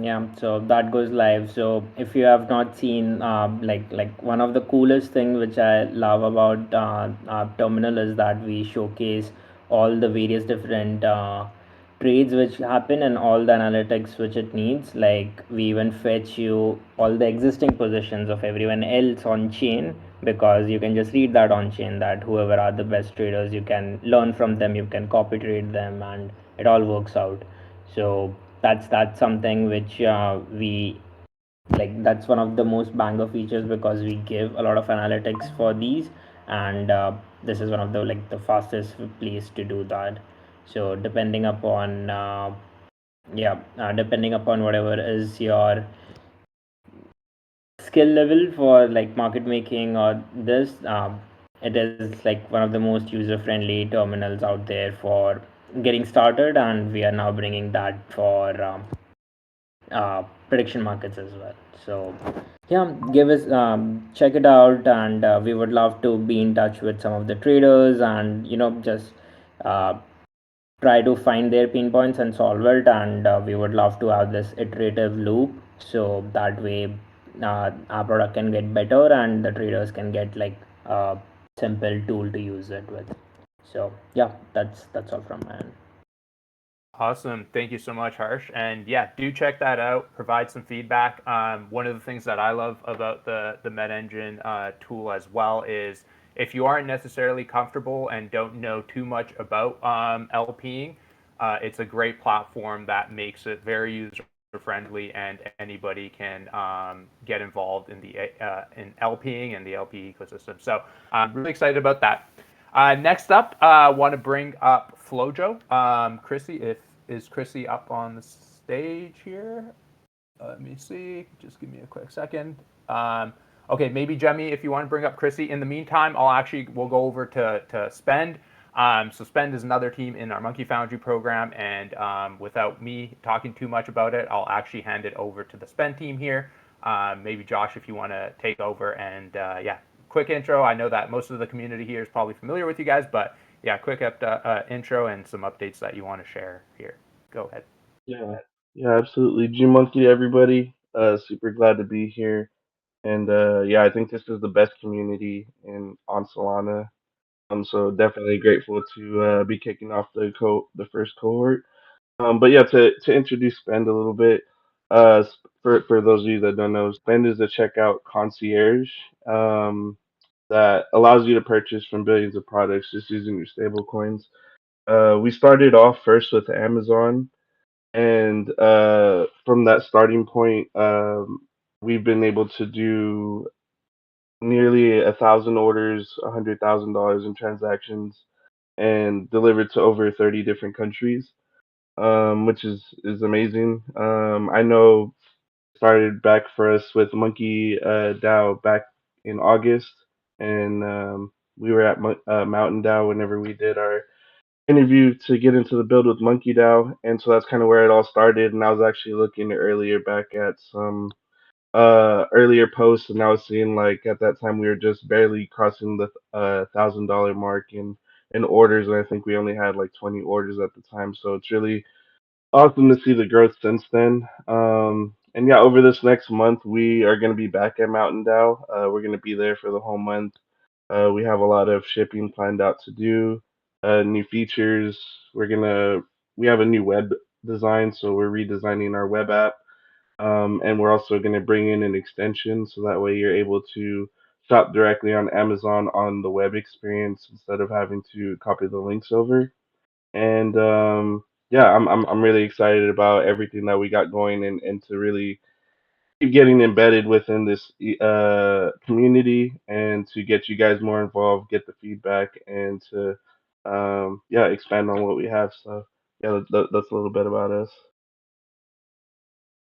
Speaker 4: Yeah, so that goes live. So if you have not seen, like one of the coolest thing which I love about our terminal is that we showcase all the various different trades which happen and all the analytics which it needs. Like we even fetch you all the existing positions of everyone else on chain, because you can just read that on chain, that whoever are the best traders, you can learn from them, you can copy trade them, and it all works out. So that's something which we like. That's one of the most banger features, because we give a lot of analytics for these. And this is one of the like the fastest place to do that. So depending upon whatever is your skill level for like market making or this, it is like one of the most user friendly terminals out there for getting started. And we are now bringing that for prediction markets as well. So yeah, give us check it out. And we would love to be in touch with some of the traders, and just uh, try to find their pain points and solve it, and we would love to have this iterative loop, so that way our product can get better and the traders can get like a simple tool to use it with. So yeah, that's all from my end.
Speaker 3: Awesome. Thank you so much, Harsh. And yeah, do check that out. Provide some feedback. One of the things that I love about the Med Engine tool as well is if you aren't necessarily comfortable and don't know too much about LPing, it's a great platform that makes it very user friendly and anybody can get involved in the in LPing and the LP ecosystem. So I'm really excited about that. Next up, I want to bring up Flojo. Chrissy, is Chrissy up on the stage here? Let me see. Just give me a quick second. Okay, maybe Jemmy, if you want to bring up Chrissy. In the meantime, we'll go over to Spend. So Spend is another team in our Monkey Foundry program, and without me talking too much about it, I'll actually hand it over to the Spend team here. Maybe Josh, if you want to take over, and yeah, quick intro. I know that most of the community here is probably familiar with you guys, but yeah, quick intro and some updates that you want to share here. Go ahead.
Speaker 5: Yeah, yeah, absolutely. G Monkey, everybody. Super glad to be here. And yeah, I think this is the best community in on Solana. So definitely grateful to be kicking off the first cohort. But yeah, to introduce Spend a little bit. For those of you that don't know, Spend is a checkout concierge that allows you to purchase from billions of products just using your stable coins. We started off first with Amazon, and from that starting point, we've been able to do nearly 1,000 orders, $100,000 in transactions, and delivered to over 30 different countries, which is amazing. I know it started back for us with Monkey DAO back in August, and we were at Mountain DAO whenever we did our interview to get into the build with MonkeDAO, and so that's kind of where it all started. And I was actually looking earlier back at some earlier posts, and I was seeing like at that time we were just barely crossing the $1,000 mark in orders, and I think we only had like 20 orders at the time. So it's really awesome to see the growth since then. And yeah, over this next month, we are going to be back at Mountain DAO. We're going to be there for the whole month. We have a lot of shipping planned out to do, new features. We have a new web design, so we're redesigning our web app. And we're also going to bring in an extension so that way you're able to shop directly on Amazon on the web experience instead of having to copy the links over. And yeah, I'm really excited about everything that we got going, and to really keep getting embedded within this community, and to get you guys more involved, get the feedback, and to yeah, expand on what we have. So yeah, that's a little bit about us.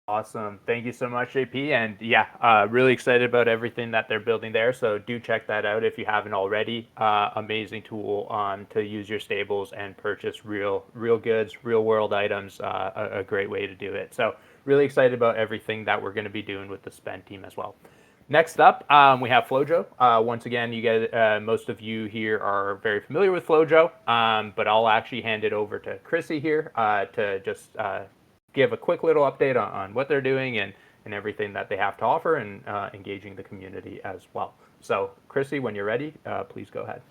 Speaker 3: Awesome. Thank you so much, JP. And yeah, really excited about everything that they're building there. So do check that out if you haven't already. Amazing tool to use your stables and purchase real goods, real world items. A great way to do it. So really excited about everything that we're going to be doing with the Spend team as well. Next up, we have Flojo. Once again, you guys, most of you here are very familiar with Flojo, but I'll actually hand it over to Chrissy here to just give a quick little update on what they're doing and everything that they have to offer, and engaging the community as well. So, Chrissy, when you're ready, please go ahead.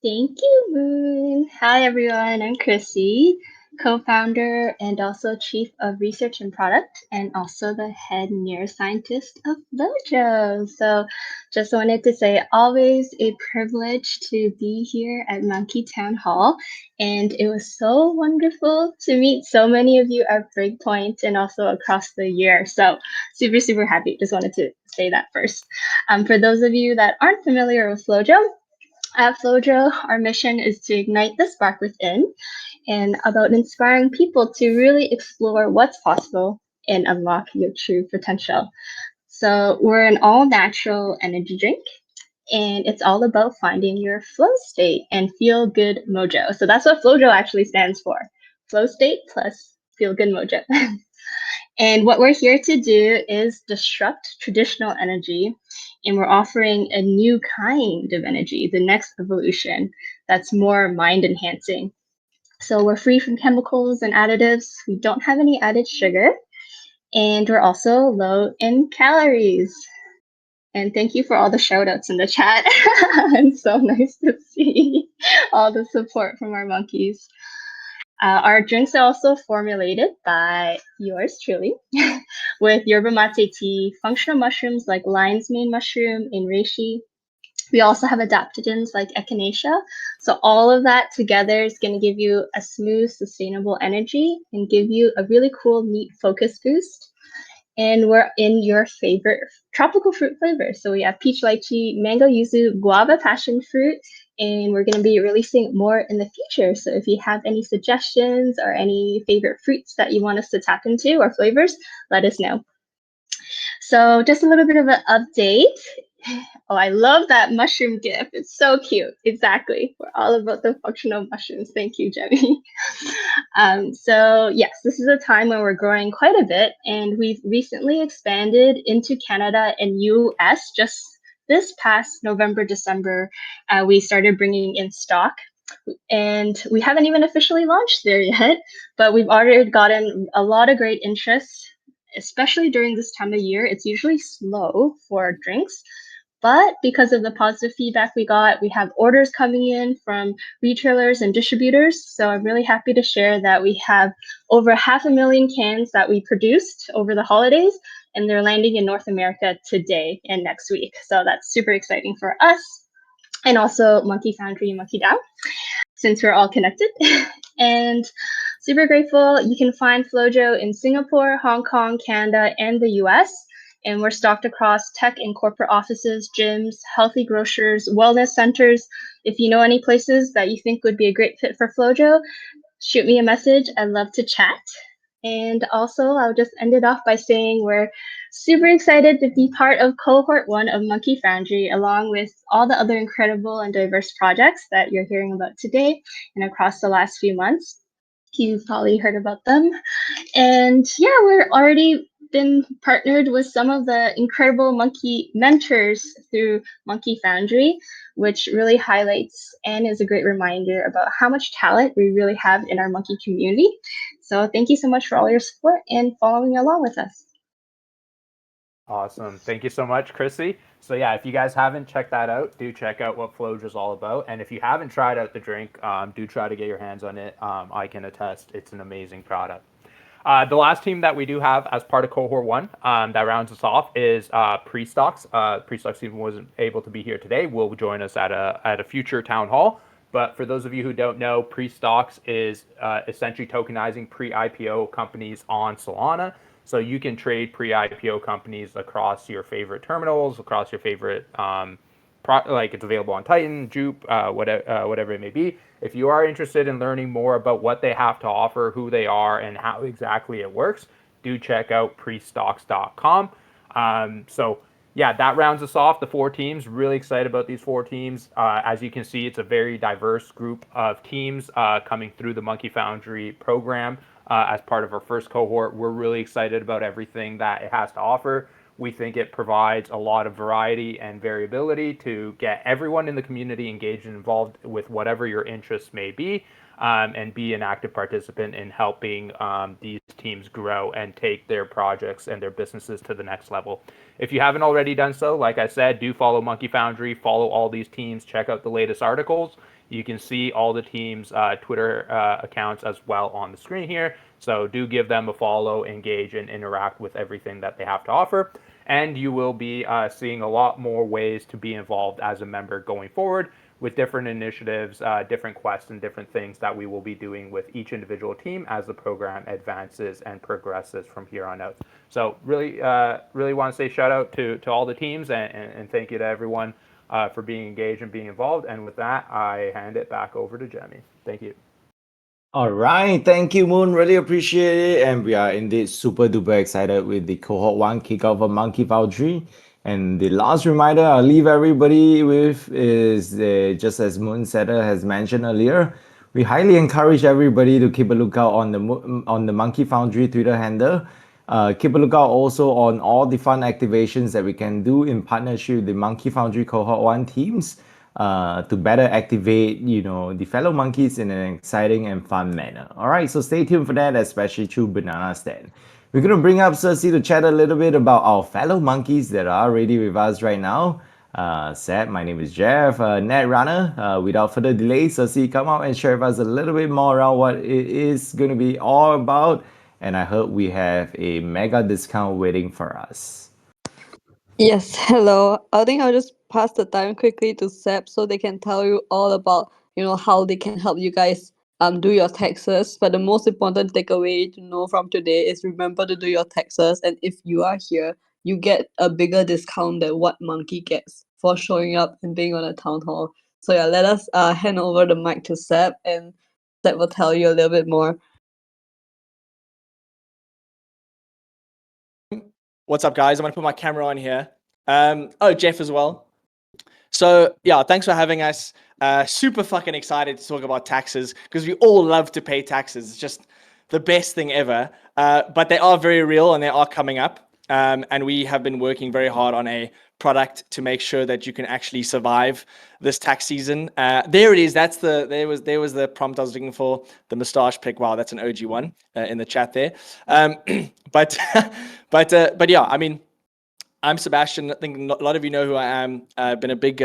Speaker 6: Thank you, Moon. Hi, everyone. I'm Chrissy, co-founder and also chief of research and product, and also the head neuroscientist of Lojo. So just wanted to say, always a privilege to be here at Monkey Town Hall. And it was so wonderful to meet so many of you at Breakpoint and also across the year. So super, super happy. Just wanted to say that first. For those of you that aren't familiar with Lojo, at Flojo, our mission is to ignite the spark within and about inspiring people to really explore what's possible and unlock your true potential. So, we're an all natural energy drink, and it's all about finding your flow state and feel good mojo. So, that's what Flojo actually stands for, flow state plus feel good mojo. And what we're here to do is disrupt traditional energy, and we're offering a new kind of energy, the next evolution that's more mind enhancing. So we're free from chemicals and additives. We don't have any added sugar, and we're also low in calories. And thank you for all the shout outs in the chat. It's so nice to see all the support from our monkeys. Our drinks are also formulated by yours truly with yerba mate tea, functional mushrooms like lion's mane mushroom and reishi. We also have adaptogens like echinacea. So all of that together is going to give you a smooth, sustainable energy and give you a really cool, neat focus boost. And we're in your favorite tropical fruit flavors. So we have peach lychee, mango yuzu, guava passion fruit, and we're going to be releasing more in the future. So if you have any suggestions or any favorite fruits that you want us to tap into or flavors, let us know. So just a little bit of an update. Oh, I love that mushroom gif. It's so cute. Exactly. We're all about the functional mushrooms. Thank you, Jenny. So yes, this is a time when we're growing quite a bit, and we've recently expanded into Canada and US. Just this past November, December, we started bringing in stock, and we haven't even officially launched there yet, but we've already gotten a lot of great interest, especially during this time of year. It's usually slow for drinks, but because of the positive feedback we got, we have orders coming in from retailers and distributors. So I'm really happy to share that we have over 500,000 cans that we produced over the holidays, and they're landing in North America today and next week. So that's super exciting for us, and also Monkey Foundry and MonkeDAO, since we're all connected. And super grateful. You can find Flojo in Singapore, Hong Kong, Canada, and the US. And we're stocked across tech and corporate offices, gyms, healthy grocers, wellness centers. If you know any places that you think would be a great fit for Flojo, shoot me a message. I'd love to chat. And also, I'll just end it off by saying we're super excited to be part of cohort 1 of Monkey Foundry, along with all the other incredible and diverse projects that you're hearing about today and across the last few months. You've probably heard about them. And yeah, we're already been partnered with some of the incredible monkey mentors through Monkey Foundry, which really highlights and is a great reminder about how much talent we really have in our monkey community. So thank you so much for all your support and following along with us.
Speaker 3: Awesome. Thank you so much, Chrissy. So yeah, if you guys haven't checked that out, do check out what Floge is all about. And if you haven't tried out the drink, do try to get your hands on it. I can attest it's an amazing product. The last team that we do have as part of cohort 1 that rounds us off is Pre-Stocks. Pre-Stocks even wasn't able to be here today. Will join us at a future town hall. But for those of you who don't know, Pre-Stocks is essentially tokenizing pre-IPO companies on Solana. So you can trade pre-IPO companies across your favorite terminals, across your favorite, like it's available on Titan, Jupe, whatever it may be. If you are interested in learning more about what they have to offer, who they are, and how exactly it works, do check out prestocks.com. So yeah, that rounds us off. The 4 teams. Really excited about these 4 teams. As you can see, it's a very diverse group of teams coming through the Monkey Foundry program as part of our first cohort. We're really excited about everything that it has to offer. We think it provides a lot of variety and variability to get everyone in the community engaged and involved with whatever your interests may be, and be an active participant in helping these teams grow and take their projects and their businesses to the next level. If you haven't already done so, like I said, do follow Monkey Foundry, follow all these teams, check out the latest articles. You can see all the teams' Twitter accounts as well on the screen here. So do give them a follow, engage, and interact with everything that they have to offer. And you will be seeing a lot more ways to be involved as a member going forward with different initiatives, different quests, and different things that we will be doing with each individual team as the program advances and progresses from here on out. So really want to say shout out to all the teams, and thank you to everyone for being engaged and being involved. And with that, I hand it back over to Jemmy. Thank you.
Speaker 1: All right, thank you, Moon. Really appreciate it, and we are indeed super duper excited with the cohort 1 kickoff of Monkey Foundry. And the last reminder I'll leave everybody with is just as Moon Setter has mentioned earlier, we highly encourage everybody to keep a lookout on the Monkey Foundry Twitter handle. Keep a lookout also on all the fun activations that we can do in partnership with the Monkey Foundry Cohort 1 teams. to better activate, the fellow monkeys in an exciting and fun manner. All right, so stay tuned for that, especially through Banana Stand. We're going to bring up Cersei to chat a little bit about our fellow monkeys that are already with us right now. Seb, my name is Jeff, Netrunner. Without further delay, Cersei, come out and share with us a little bit more around what it is going to be all about. And I heard we have a mega discount waiting for us.
Speaker 7: Yes, hello. I think I'll just pass the time quickly to Seb so they can tell you all about, how they can help you guys do your taxes. But the most important takeaway to know from today is remember to do your taxes, and if you are here, you get a bigger discount than what Monkey gets for showing up and being on a town hall. So yeah, let us hand over the mic to Seb, and Seb will tell you a little bit more.
Speaker 8: What's up, guys? I'm going to put my camera on here. Jeff as well. So, yeah, thanks for having us. Super fucking excited to talk about taxes because we all love to pay taxes. It's just the best thing ever. But they are very real and they are coming up. And we have been working very hard on a product to make sure that you can actually survive this tax season. There it is. There was the prompt I was looking for. The mustache pic. Wow, that's an OG one in the chat there. But but yeah, I mean, I'm Sebastian. I think a lot of you know who I am. I've been a big,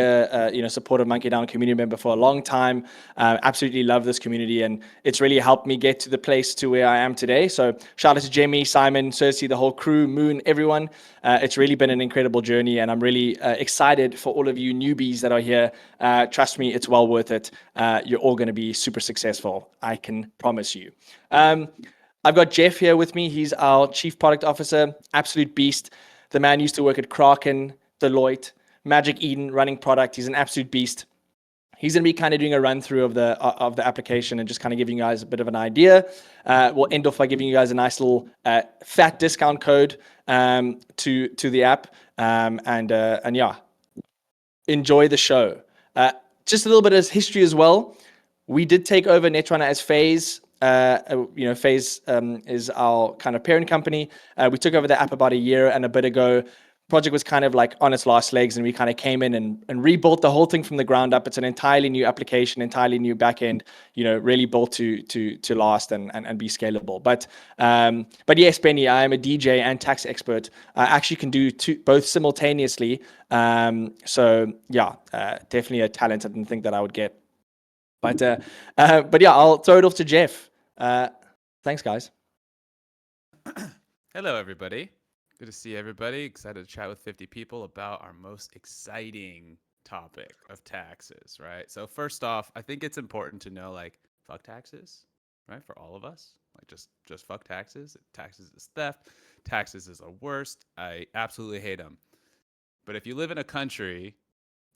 Speaker 8: supporter of MonkeDAO community member for a long time. Absolutely love this community, and it's really helped me get to the place to where I am today. So shout out to Jamie, Simon, Cersei, the whole crew, Moon, everyone. It's really been an incredible journey, and I'm really excited for all of you newbies that are here. Trust me, it's well worth it. You're all going to be super successful. I can promise you. I've got Jeff here with me. He's our Chief Product Officer, absolute beast. The man used to work at Kraken, Deloitte, Magic Eden, running product. He's an absolute beast. He's going to be kind of doing a run through of the application and just kind of giving you guys a bit of an idea. We'll end off by giving you guys a nice little fat discount code to the app, and yeah, enjoy the show. Just a little bit of history as well. We did take over Netrunner as Phase. Phase is our kind of parent company. We took over the app about a year and a bit ago. Project was kind of like on its last legs, and we kind of came in and rebuilt the whole thing from the ground up. It's an entirely new application, entirely new backend. Really built to last and be scalable. But yes, Benny, I am a DJ and tax expert. I actually can do both simultaneously. So yeah, definitely a talent I didn't think that I would get. But yeah, I'll throw it off to Jeff. Thanks, guys.
Speaker 9: Hello, everybody. Good to see everybody. Excited to chat with 50 people about our most exciting topic of taxes, right? So first off, I think it's important to know, fuck taxes, right? For all of us, just fuck taxes. Taxes is theft. Taxes is the worst. I absolutely hate them. But if you live in a country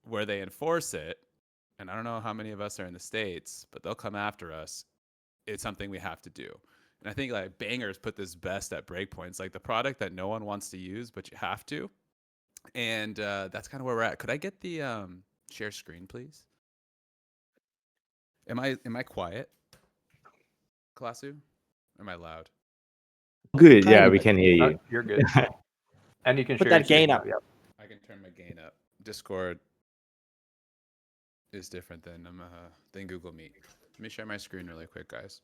Speaker 9: where they enforce it, and I don't know how many of us are in the States, but they'll come after us, it's something we have to do. And I think Bangers put this best at breakpoints, like the product that no one wants to use, but you have to. And that's kind of where we're at. Could I get the share screen, please? Am I quiet, Kalasu? Or am I loud?
Speaker 1: Good, yeah, we can hear you.
Speaker 3: You're good. And you can
Speaker 8: Put
Speaker 3: share
Speaker 8: that
Speaker 3: your
Speaker 8: gain
Speaker 3: screen
Speaker 8: up.
Speaker 3: now, yep.
Speaker 9: I can turn my gain up. Discord is different than Google Meet. Let me share my screen really quick, guys.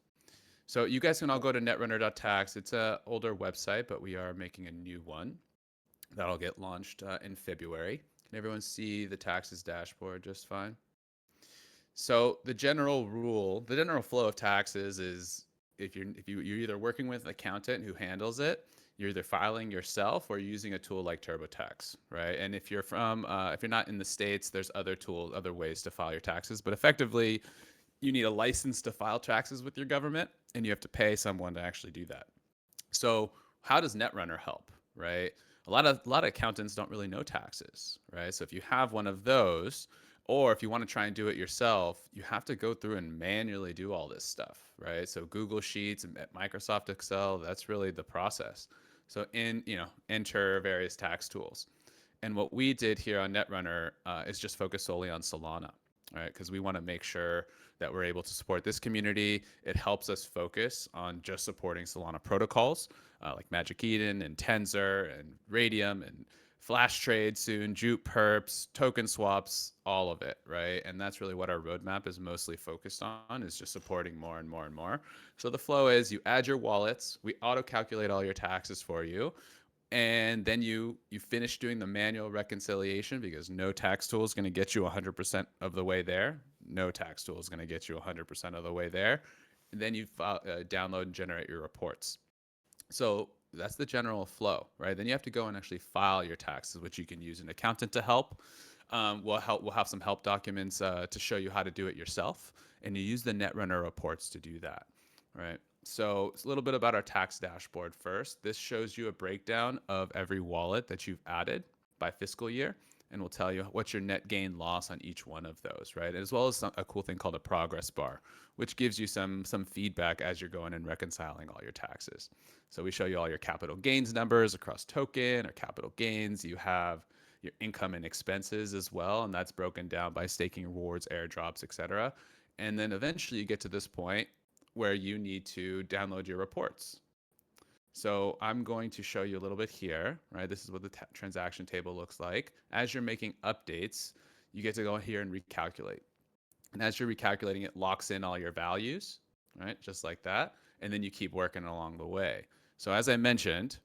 Speaker 9: So you guys can all go to netrunner.tax. It's an older website, but we are making a new one that'll get launched in February. Can everyone see the taxes dashboard just fine? So the general flow of taxes is if you're either working with an accountant who handles it, you're either filing yourself or using a tool like TurboTax, right? And if you're not in the States, there's other ways to file your taxes. But effectively, you need a license to file taxes with your government, and you have to pay someone to actually do that. So how does Netrunner help, right? A lot of accountants don't really know taxes, right? So if you have one of those, or if you want to try and do it yourself, you have to go through and manually do all this stuff, right? So Google Sheets and Microsoft Excel, that's really the process. So enter various tax tools. And what we did here on Netrunner is just focus solely on Solana, right? Because we want to make sure that we're able to support this community. It helps us focus on just supporting Solana protocols like Magic Eden and Tensor and Radium and flash trade soon, jute perps, token swaps, all of it, right? And that's really what our roadmap is mostly focused on, is just supporting more and more and more. So the flow is you add your wallets, we auto calculate all your taxes for you, and then you finish doing the manual reconciliation, because no tax tool is going to get you 100% of the way there. No tax tool is going to get you 100% of the way there. And then you download and generate your reports. So that's the general flow, right? Then you have to go and actually file your taxes, which you can use an accountant to help. We'll have some help documents to show you how to do it yourself, and you use the Netrunner reports to do that, right? So it's a little bit about our tax dashboard first. This shows you a breakdown of every wallet that you've added by fiscal year, and will tell you what's your net gain loss on each one of those, right? As well as a cool thing called a progress bar, which gives you some feedback as you're going and reconciling all your taxes. So we show you all your capital gains numbers across token or capital gains. You have your income and expenses as well, and that's broken down by staking rewards, airdrops, etc. And then eventually you get to this point where you need to download your reports. So I'm going to show you a little bit here, right? This is what the transaction table looks like. As you're making updates, you get to go here and recalculate. And as you're recalculating, it locks in all your values, right? Just like that. And then you keep working along the way. So as I mentioned,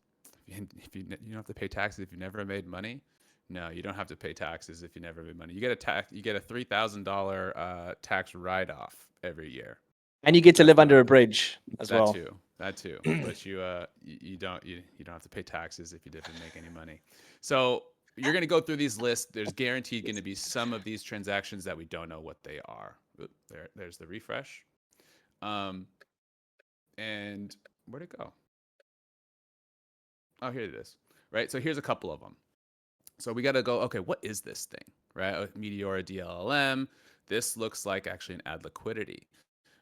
Speaker 9: if you don't have to pay taxes if you've never made money. No, you don't have to pay taxes if you never made money. You get a $3,000 tax write-off every year.
Speaker 8: And you get to
Speaker 9: That's
Speaker 8: live under
Speaker 9: not-
Speaker 8: a bridge as
Speaker 9: That
Speaker 8: well.
Speaker 9: too. That too. But you don't have to pay taxes if you didn't make any money. So you're going to go through these lists. There's guaranteed going to be some of these transactions that we don't know what they are. Oop, there's the refresh. And where'd it go? Oh, here it is. Right. So here's a couple of them. So we got to go, okay, what is this thing, right? Meteora DLLM. This looks like actually an ad liquidity.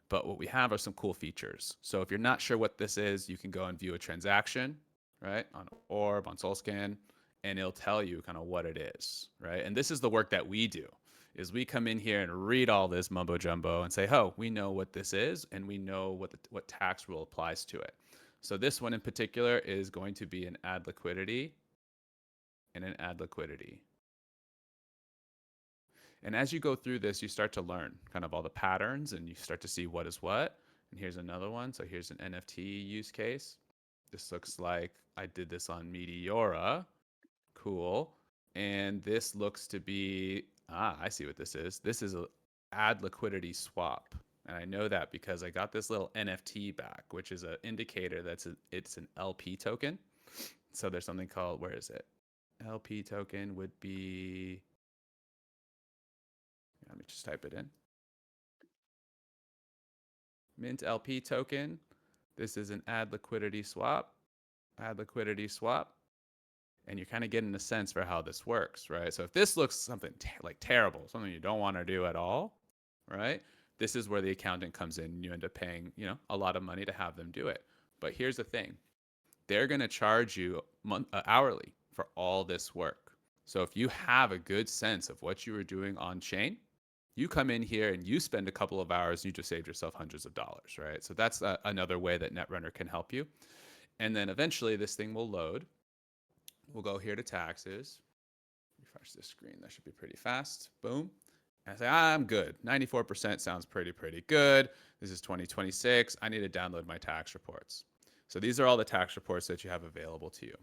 Speaker 9: But what we have are some cool features. So if you're not sure what this is, you can go and view a transaction, right? On Orb, on SoulScan, and it'll tell you kind of what it is, right? And this is the work that we do, is we come in here and read all this mumbo jumbo and say, oh, we know what this is, and we know what tax rule applies to it. So this one in particular is going to be an ad liquidity and an ad liquidity. And as you go through this, you start to learn kind of all the patterns, and you start to see what is what. And here's another one. So here's an NFT use case. This looks like I did this on Meteora. Cool. And this looks to be, I see what this is. This is a ad liquidity swap. And I know that because I got this little NFT back, which is an indicator it's an LP token. So there's something called, where is it? LP token would be, let me just type it in. Mint LP token. This is an ad liquidity swap. Ad liquidity swap. And you're kind of getting a sense for how this works, right? So if this looks something like terrible, something you don't want to do at all, right? This is where the accountant comes in, and you end up paying, a lot of money to have them do it. But here's the thing. They're going to charge you hourly for all this work. So if you have a good sense of what you were doing on chain, you come in here and you spend a couple of hours and you just saved yourself hundreds of dollars, right? So that's another way that Netrunner can help you. And then eventually this thing will load. We'll go here to taxes. Refresh this screen. That should be pretty fast. Boom. And I say, I'm good. 94% sounds pretty good. This is 2026. I need to download my tax reports. So these are all the tax reports that you have available to you.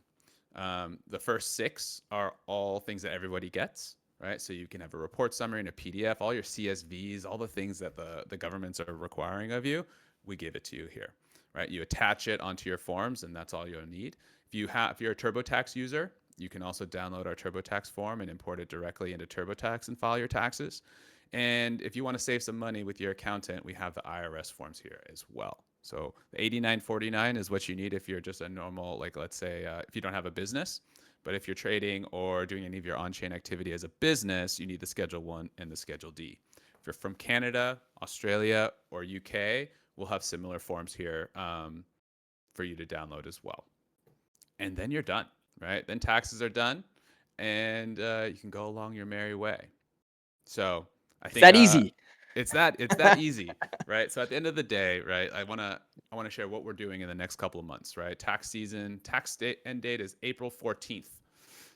Speaker 9: The first 6 are all things that everybody gets, right? So you can have a report summary and a PDF, all your CSVs, all the things that the governments are requiring of you, we give it to you here, right? You attach it onto your forms, and that's all you'll need. If you're a TurboTax user, you can also download our TurboTax form and import it directly into TurboTax and file your taxes. And if you want to save some money with your accountant, we have the IRS forms here as well. So the 8949 is what you need if you're just a normal, like let's say if you don't have a business. But if you're trading or doing any of your on-chain activity as a business, you need the Schedule 1 and the Schedule D. If you're from Canada, Australia, or UK, we'll have similar forms here for you to download as well. And then you're done, right? Then taxes are done, and you can go along your merry way. So I think
Speaker 8: that easy.
Speaker 9: It's that easy, right? So at the end of the day, right, I want to share what we're doing in the next couple of months, right? Tax season, end date is April 14th.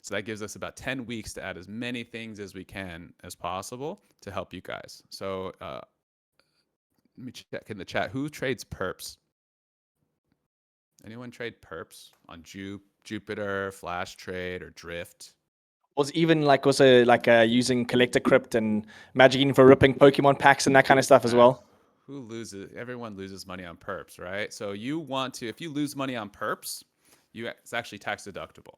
Speaker 9: So that gives us about 10 weeks to add as many things as we can as possible to help you guys. So let me check in the chat. Who trades perps? Anyone trade perps on Jupiter, Flash Trade, or Drift?
Speaker 8: Was even like also like using Collector Crypt and Magic for ripping Pokemon packs and that kind of stuff as well.
Speaker 9: Who loses? Everyone loses money on perps, right? So you want to, if you lose money on perps, it's actually tax deductible.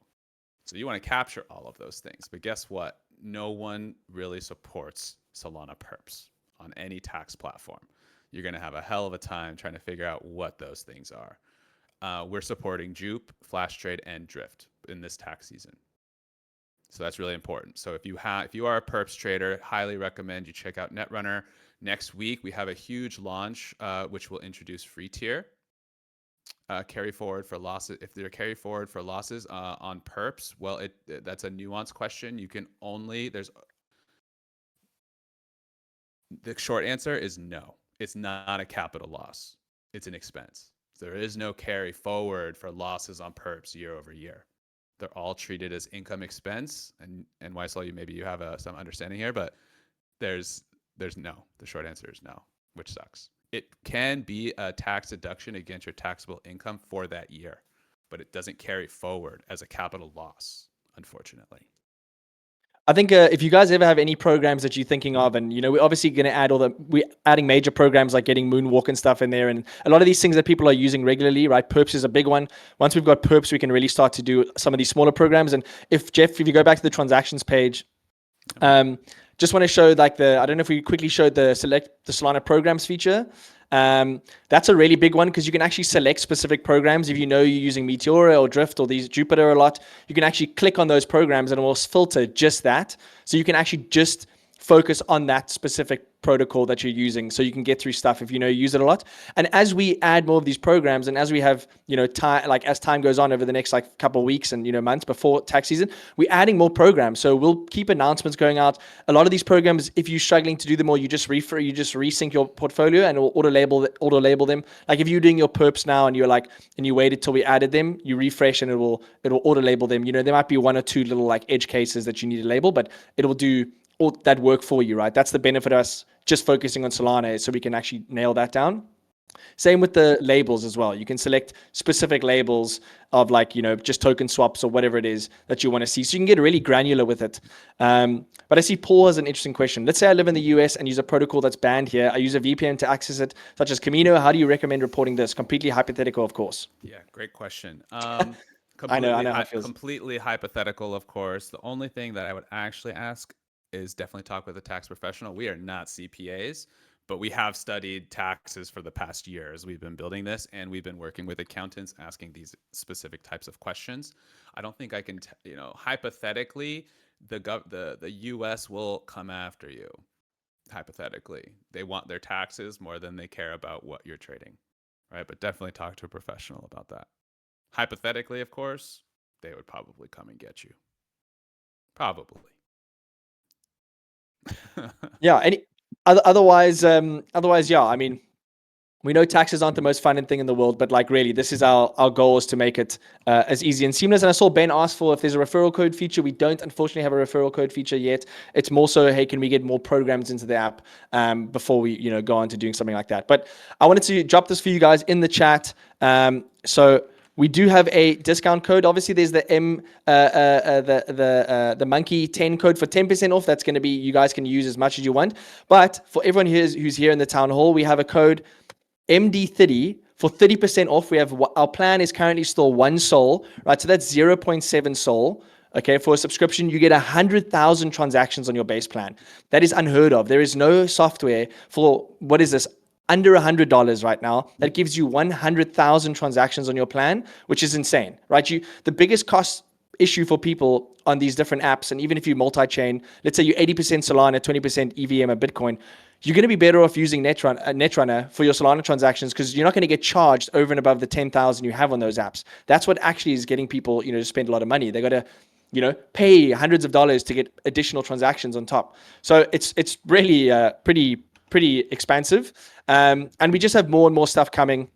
Speaker 9: So you want to capture all of those things. But guess what? No one really supports Solana perps on any tax platform. You're going to have a hell of a time trying to figure out what those things are. We're supporting Jupe, Flash Trade, and Drift in this tax season. So that's really important. So if you are a perps trader, highly recommend you check out Netrunner. Next week, we have a huge launch, which will introduce free tier. Carry forward for losses. If they're carry forward for losses on perps, well, that's a nuanced question. You can only, the short answer is no. It's not a capital loss. It's an expense. There is no carry forward for losses on perps year over year. They're all treated as income expense. And Weisel, maybe you have some understanding here, but there's no. The short answer is no, which sucks. It can be a tax deduction against your taxable income for that year, but it doesn't carry forward as a capital loss, unfortunately.
Speaker 8: I think if you guys ever have any programs that you're thinking of, and we're obviously going to add we're adding major programs like getting Moonwalk and stuff in there, and a lot of these things that people are using regularly, right? Perps is a big one. Once we've got perps, we can really start to do some of these smaller programs. And if you go back to the transactions page, just want to show I don't know if we quickly showed the select the Solana programs feature. That's a really big one because you can actually select specific programs. If you're using Meteora or Drift or these Jupiter a lot, you can actually click on those programs and it will filter just that. So you can actually just focus on that specific protocol that you're using, so you can get through stuff if you use it a lot. And as we add more of these programs, and as we have time, as time goes on over the next couple of weeks and months before tax season, we're adding more programs. So we'll keep announcements going out. A lot of these programs, if you're struggling to do them all, you just resync your portfolio and it will auto label them. Like if you're doing your perps now and you waited till we added them, you refresh and it will auto label them. There might be one or two little edge cases that you need to label, but it will do all that work for you, right? That's the benefit of us just focusing on Solana, so we can actually nail that down. Same with the labels as well. You can select specific labels of just token swaps or whatever it is that you want to see. So you can get really granular with it. But I see Paul has an interesting question. Let's say I live in the US and use a protocol that's banned here. I use a VPN to access it, such as Camino. How do you recommend reporting this? Completely hypothetical, of course.
Speaker 9: Yeah, great question.
Speaker 8: I know how it feels.
Speaker 9: Completely hypothetical, of course. The only thing that I would actually ask is definitely talk with a tax professional. We are not CPAs, but we have studied taxes for the past years. We've been building this and we've been working with accountants asking these specific types of questions. I don't think I can, hypothetically, the US will come after you. Hypothetically, they want their taxes more than they care about what you're trading, right? But definitely talk to a professional about that. Hypothetically, of course, they would probably come and get you. Probably.
Speaker 8: Yeah. Otherwise, yeah. I mean, we know taxes aren't the most fun thing in the world, but really, this is our goal, is to make it as easy and seamless. And I saw Ben ask for if there's a referral code feature. We don't, unfortunately, have a referral code feature yet. It's more so, hey, can we get more programs into the app before we go on to doing something like that? But I wanted to drop this for you guys in the chat. So we do have a discount code. Obviously, there's the the Monkey 10 code for 10% off. That's going to be, you guys can use as much as you want. But for everyone who's here in the town hall, we have a code MD30 for 30% off. We have, our plan is currently still 1 SOL, right? So that's 0.7 SOL. Okay, for a subscription, you get 100,000 transactions on your base plan. That is unheard of. There is no software for, what is this, under $100 right now that gives you 100,000 transactions on your plan, which is insane, right? The biggest cost issue for people on these different apps, and even if you multi-chain, let's say you're 80% Solana, 20% EVM or Bitcoin, you're going to be better off using Netrunner for your Solana transactions, because you're not going to get charged over and above the 10,000 you have on those apps. That's what actually is getting people, to spend a lot of money. They got to, pay hundreds of dollars to get additional transactions on top. So it's really pretty expansive. And we just have more and more stuff coming.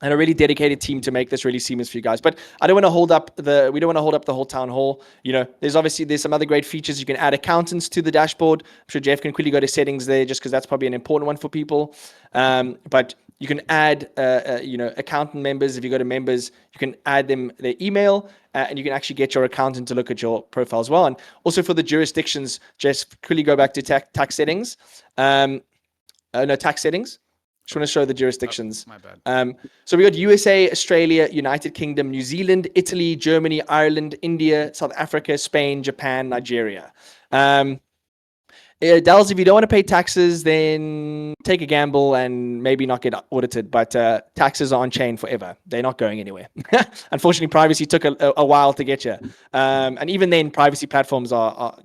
Speaker 8: and a really dedicated team to make this really seamless for you guys. But I don't want to hold up we don't want to hold up the whole town hall. There's some other great features. You can add accountants to the dashboard. I'm sure Jeff can quickly go to settings there, just because that's probably an important one for people. But you can add accountant members. If you go to members, you can add them their email, and you can actually get your accountant to look at your profile as well. And also for the jurisdictions, just quickly go back to tax settings. Tax settings. Just want to show the jurisdictions.
Speaker 9: My bad.
Speaker 8: So we got USA, Australia, United Kingdom, New Zealand, Italy, Germany, Ireland, India, South Africa, Spain, Japan, Nigeria. Dells, if you don't want to pay taxes, then take a gamble and maybe not get audited. But taxes are on chain forever. They're not going anywhere. Unfortunately, privacy took a while to get you. And even then, privacy platforms are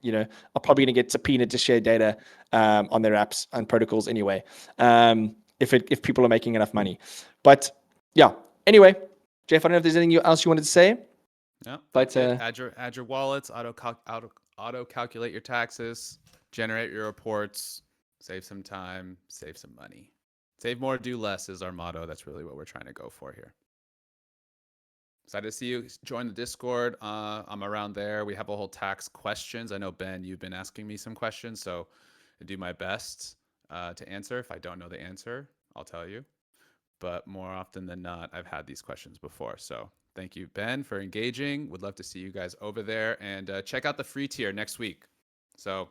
Speaker 8: probably going to get subpoenaed to share data on their apps and protocols anyway. If people are making enough money. But yeah, anyway, Jeff, I don't know if there's anything else you wanted to say.
Speaker 9: No,
Speaker 8: but
Speaker 9: add your wallets, auto calculate your taxes, generate your reports, save some time, save some money. Save more, do less is our motto. That's really what we're trying to go for here. Excited to see you join the Discord. I'm around there. We have a whole tax questions. I know, Ben, you've been asking me some questions, so I do my best to answer. If I don't know the answer, I'll tell you. But more often than not, I've had these questions before. So thank you, Ben, for engaging. Would love to see you guys over there. And check out the free tier next week. So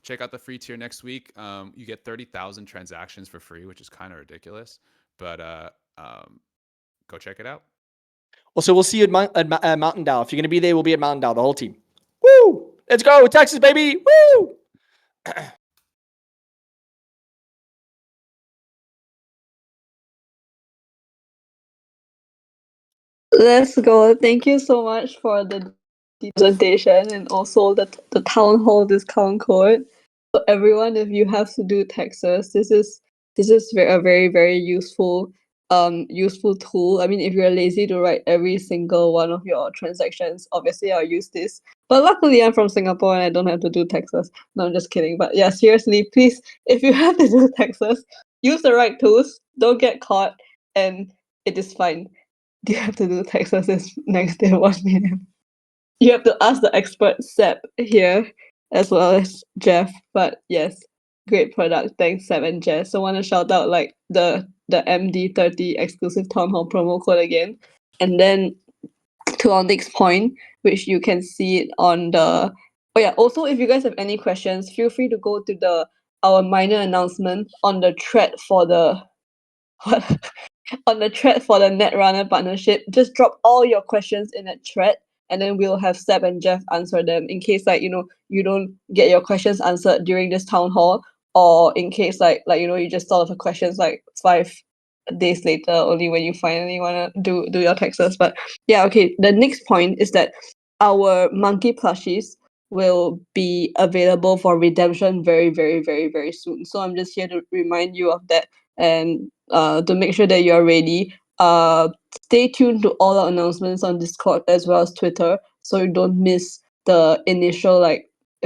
Speaker 9: check out the free tier next week. You get 30,000 transactions for free, which is kind of ridiculous. But go check it out.
Speaker 8: Also, we'll see you at MonkeDAO. If you're going to be there, we'll be at MonkeDAO, the whole team. Woo! Let's go, Texas, baby! Woo!
Speaker 7: Let's go. Thank you so much for the presentation and also the town hall discount code. So everyone, if you have to do taxes, this is a very, very useful tool. I mean, if you're lazy to write every single one of your transactions, obviously I'll use this. But luckily I'm from Singapore and I don't have to do taxes. No, I'm just kidding. But yeah, seriously, please, if you have to do taxes, use the right tools, don't get caught, and it is fine. Do you have to do taxes this next day 1 million? You have to ask the expert Seb here as well as Jeff. But yes, great product. Thanks, Seb and Jeff. So want to shout out like the MD30 exclusive town hall promo code again. And then to our next point, which you can see it on the also if you guys have any questions, feel free to go to our minor announcement on the thread for the on the thread for the Netrunner partnership. Just drop all your questions in that thread, and then we'll have Seb and Jeff answer them in case you don't get your questions answered during this town hall, or in case you just thought of the questions like 5 days later, only when you finally want to do your taxes. But yeah, okay, the next point is that our monkey plushies will be available for redemption very, very, very, very soon. So I'm just here to remind you of that, and to make sure that you're ready. Stay tuned to all our announcements on Discord as well as Twitter, so you don't miss the initial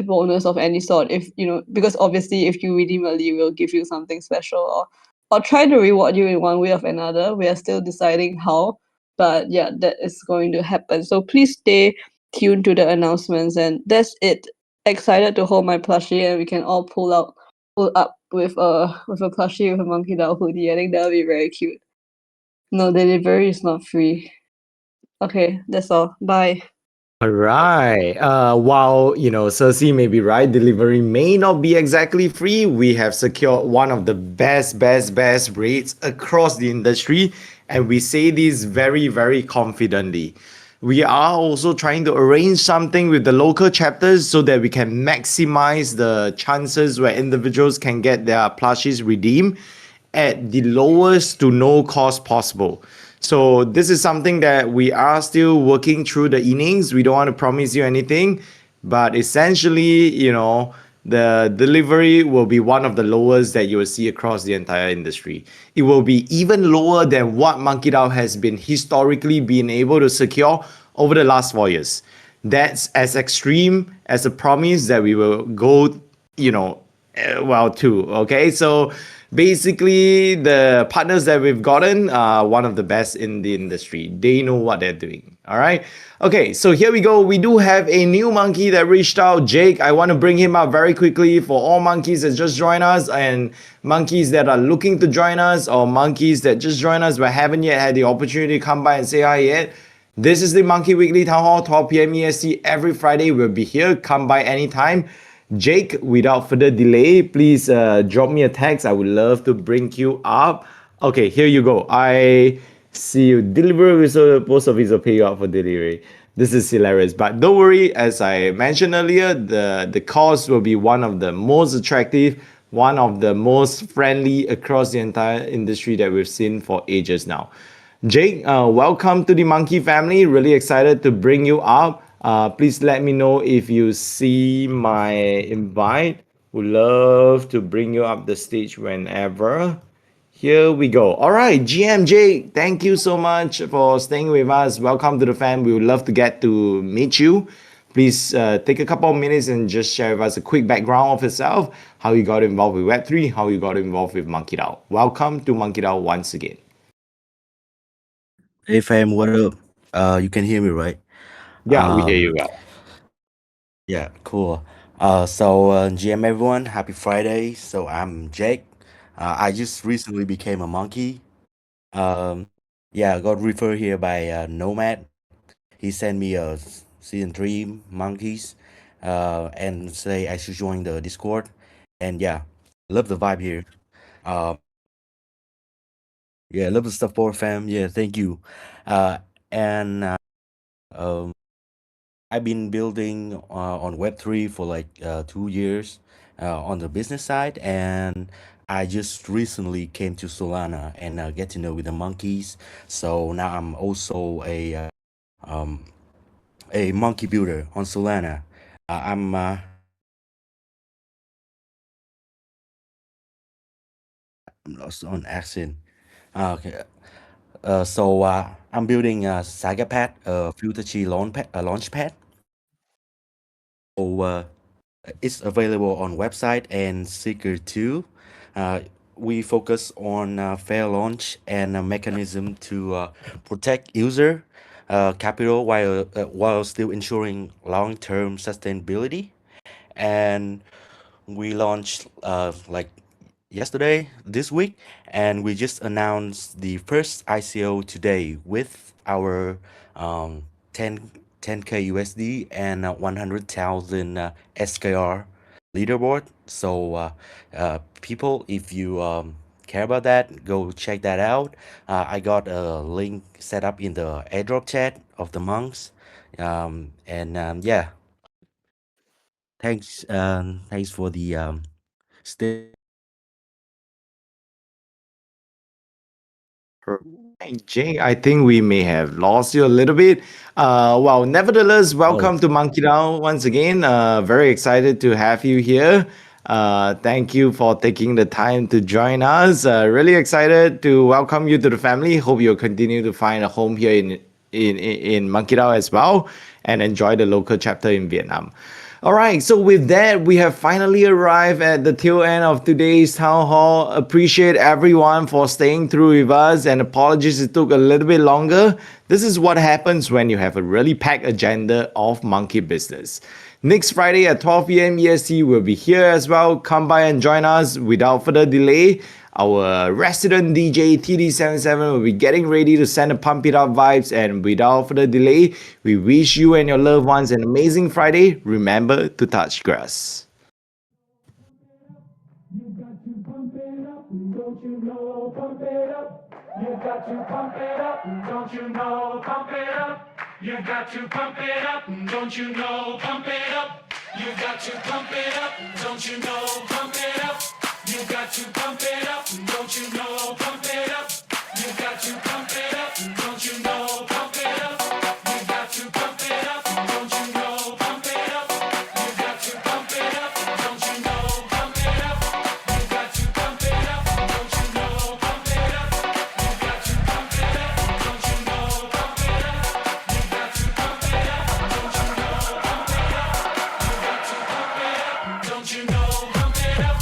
Speaker 7: bonus of any sort. If because obviously if you redeem early, we'll give you something special, or try to reward you in one way or another. We are still deciding how, but yeah, that is going to happen. So please stay tuned to the announcements, and that's it. Excited to hold my plushie, and we can all pull up with a plushie with a MonkeDAO hoodie. I think that would be very cute. No, delivery is not free. Okay, that's all. Bye.
Speaker 1: All right. While Cersei may be right, delivery may not be exactly free. We have secured one of the best rates across the industry, and we say this very, very confidently. We are also trying to arrange something with the local chapters so that we can maximize the chances where individuals can get their plushies redeemed at the lowest to no cost possible. So this is something that we are still working through the innings. We don't want to promise you anything, but essentially, the delivery will be one of the lowest that you will see across the entire industry. It will be even lower than what MonkeDAO has been historically been able to secure over the last 4 years. That's as extreme as a promise that we will go, well, two. Okay, so basically, the partners that we've gotten are one of the best in the industry. They know what they're doing. All right. Okay, so here we go. We do have a new monkey that reached out, Jake. I want to bring him up very quickly for all monkeys that just joined us and monkeys that are looking to join us or monkeys that just joined us but haven't yet had the opportunity to come by and say hi yet. This is the Monkey Weekly Town Hall, 12 p.m. EST every Friday. We'll be here. Come by anytime. Jake, without further delay, please drop me a text. I would love to bring you up. Okay, here you go. I see you deliver with the post office will pay you out for delivery. This is hilarious. But don't worry, as I mentioned earlier, the cost will be one of the most attractive, one of the most friendly across the entire industry that we've seen for ages now. Jake, welcome to the Monkey family. Really excited to bring you up. Please let me know if you see my invite. Would love to bring you up the stage whenever. Here we go. All right, GMJ, thank you so much for staying with us. Welcome to the fam. We would love to get to meet you. Please take a couple of minutes and just share with us a quick background of yourself, how you got involved with Web3, how you got involved with MonkeDAO. Welcome to MonkeDAO once again.
Speaker 10: Hey fam, what up? You can hear me, right?
Speaker 1: Yeah, we hear
Speaker 10: Um,
Speaker 1: you well.
Speaker 10: yeah, cool. GM everyone, happy Friday. So I'm Jake. I just recently became a monkey. Um, yeah, I got referred here by Nomad. He sent me a season 3 monkeys, and say I should join the Discord. And yeah, love the vibe here. Uh, yeah, love the support, fam. Yeah, thank you. And um. I've been building on Web3 for like 2 years on the business side, and I just recently came to Solana and get to know with the monkeys. So now I'm also um, a monkey builder on Solana. I'm lost on accent. Okay. I'm building a Saga Pad, a Future launch pad. So it's available on website and Seeker too. Uh, we focus on fair launch and a mechanism to protect user capital while still ensuring long-term sustainability. And we launched like yesterday, this week, and we just announced the first ICO today with our um, 10 10k USD and 100,000 SKR leaderboard. So people, if you care about that, go check that out. I got a link set up in the airdrop chat of the monks. Yeah, thanks for the stay.
Speaker 1: Hey, Jay, I think we may have lost you a little bit. Well, nevertheless,
Speaker 10: Oh,
Speaker 1: welcome to Monkey Down once again. Very excited to have you here. Thank you for taking the time to join us. Really excited to welcome you to the family. Hope you'll continue to find a home here in Monkey Down as well and enjoy the local chapter in Vietnam. All right, so with that, we have finally arrived at the tail end of today's town hall. Appreciate everyone for staying through with us, and apologies it took a little bit longer. This is what happens when you have a really packed agenda of monkey business. Next Friday at 12 p.m. EST, we'll be here as well. Come by and join us without further delay. Our resident DJ TD77 will be getting ready to send the pump it up vibes. And without further delay, we wish you and your loved ones an amazing Friday. Remember to touch grass. You got to pump it up, don't you know? Pump it up. You got to pump it up, don't you know? Pump it up. You got to pump it up, don't you know? Pump it up. You got to pump it up, don't you know? Pump it up. You got to pump it up, don't you know? Pump it up. You got to pump it up, don't you know? Pump it up. You got to pump it up, don't you know? Pump it up. You got to pump it up, don't you know? Pump it up. You got to pump it up, don't you know? Pump it up. You got to pump it up, don't you know? Pump it up. You got to pump it up, don't you know? Pump it up. You got to pump it up, don't you know? Pump it up.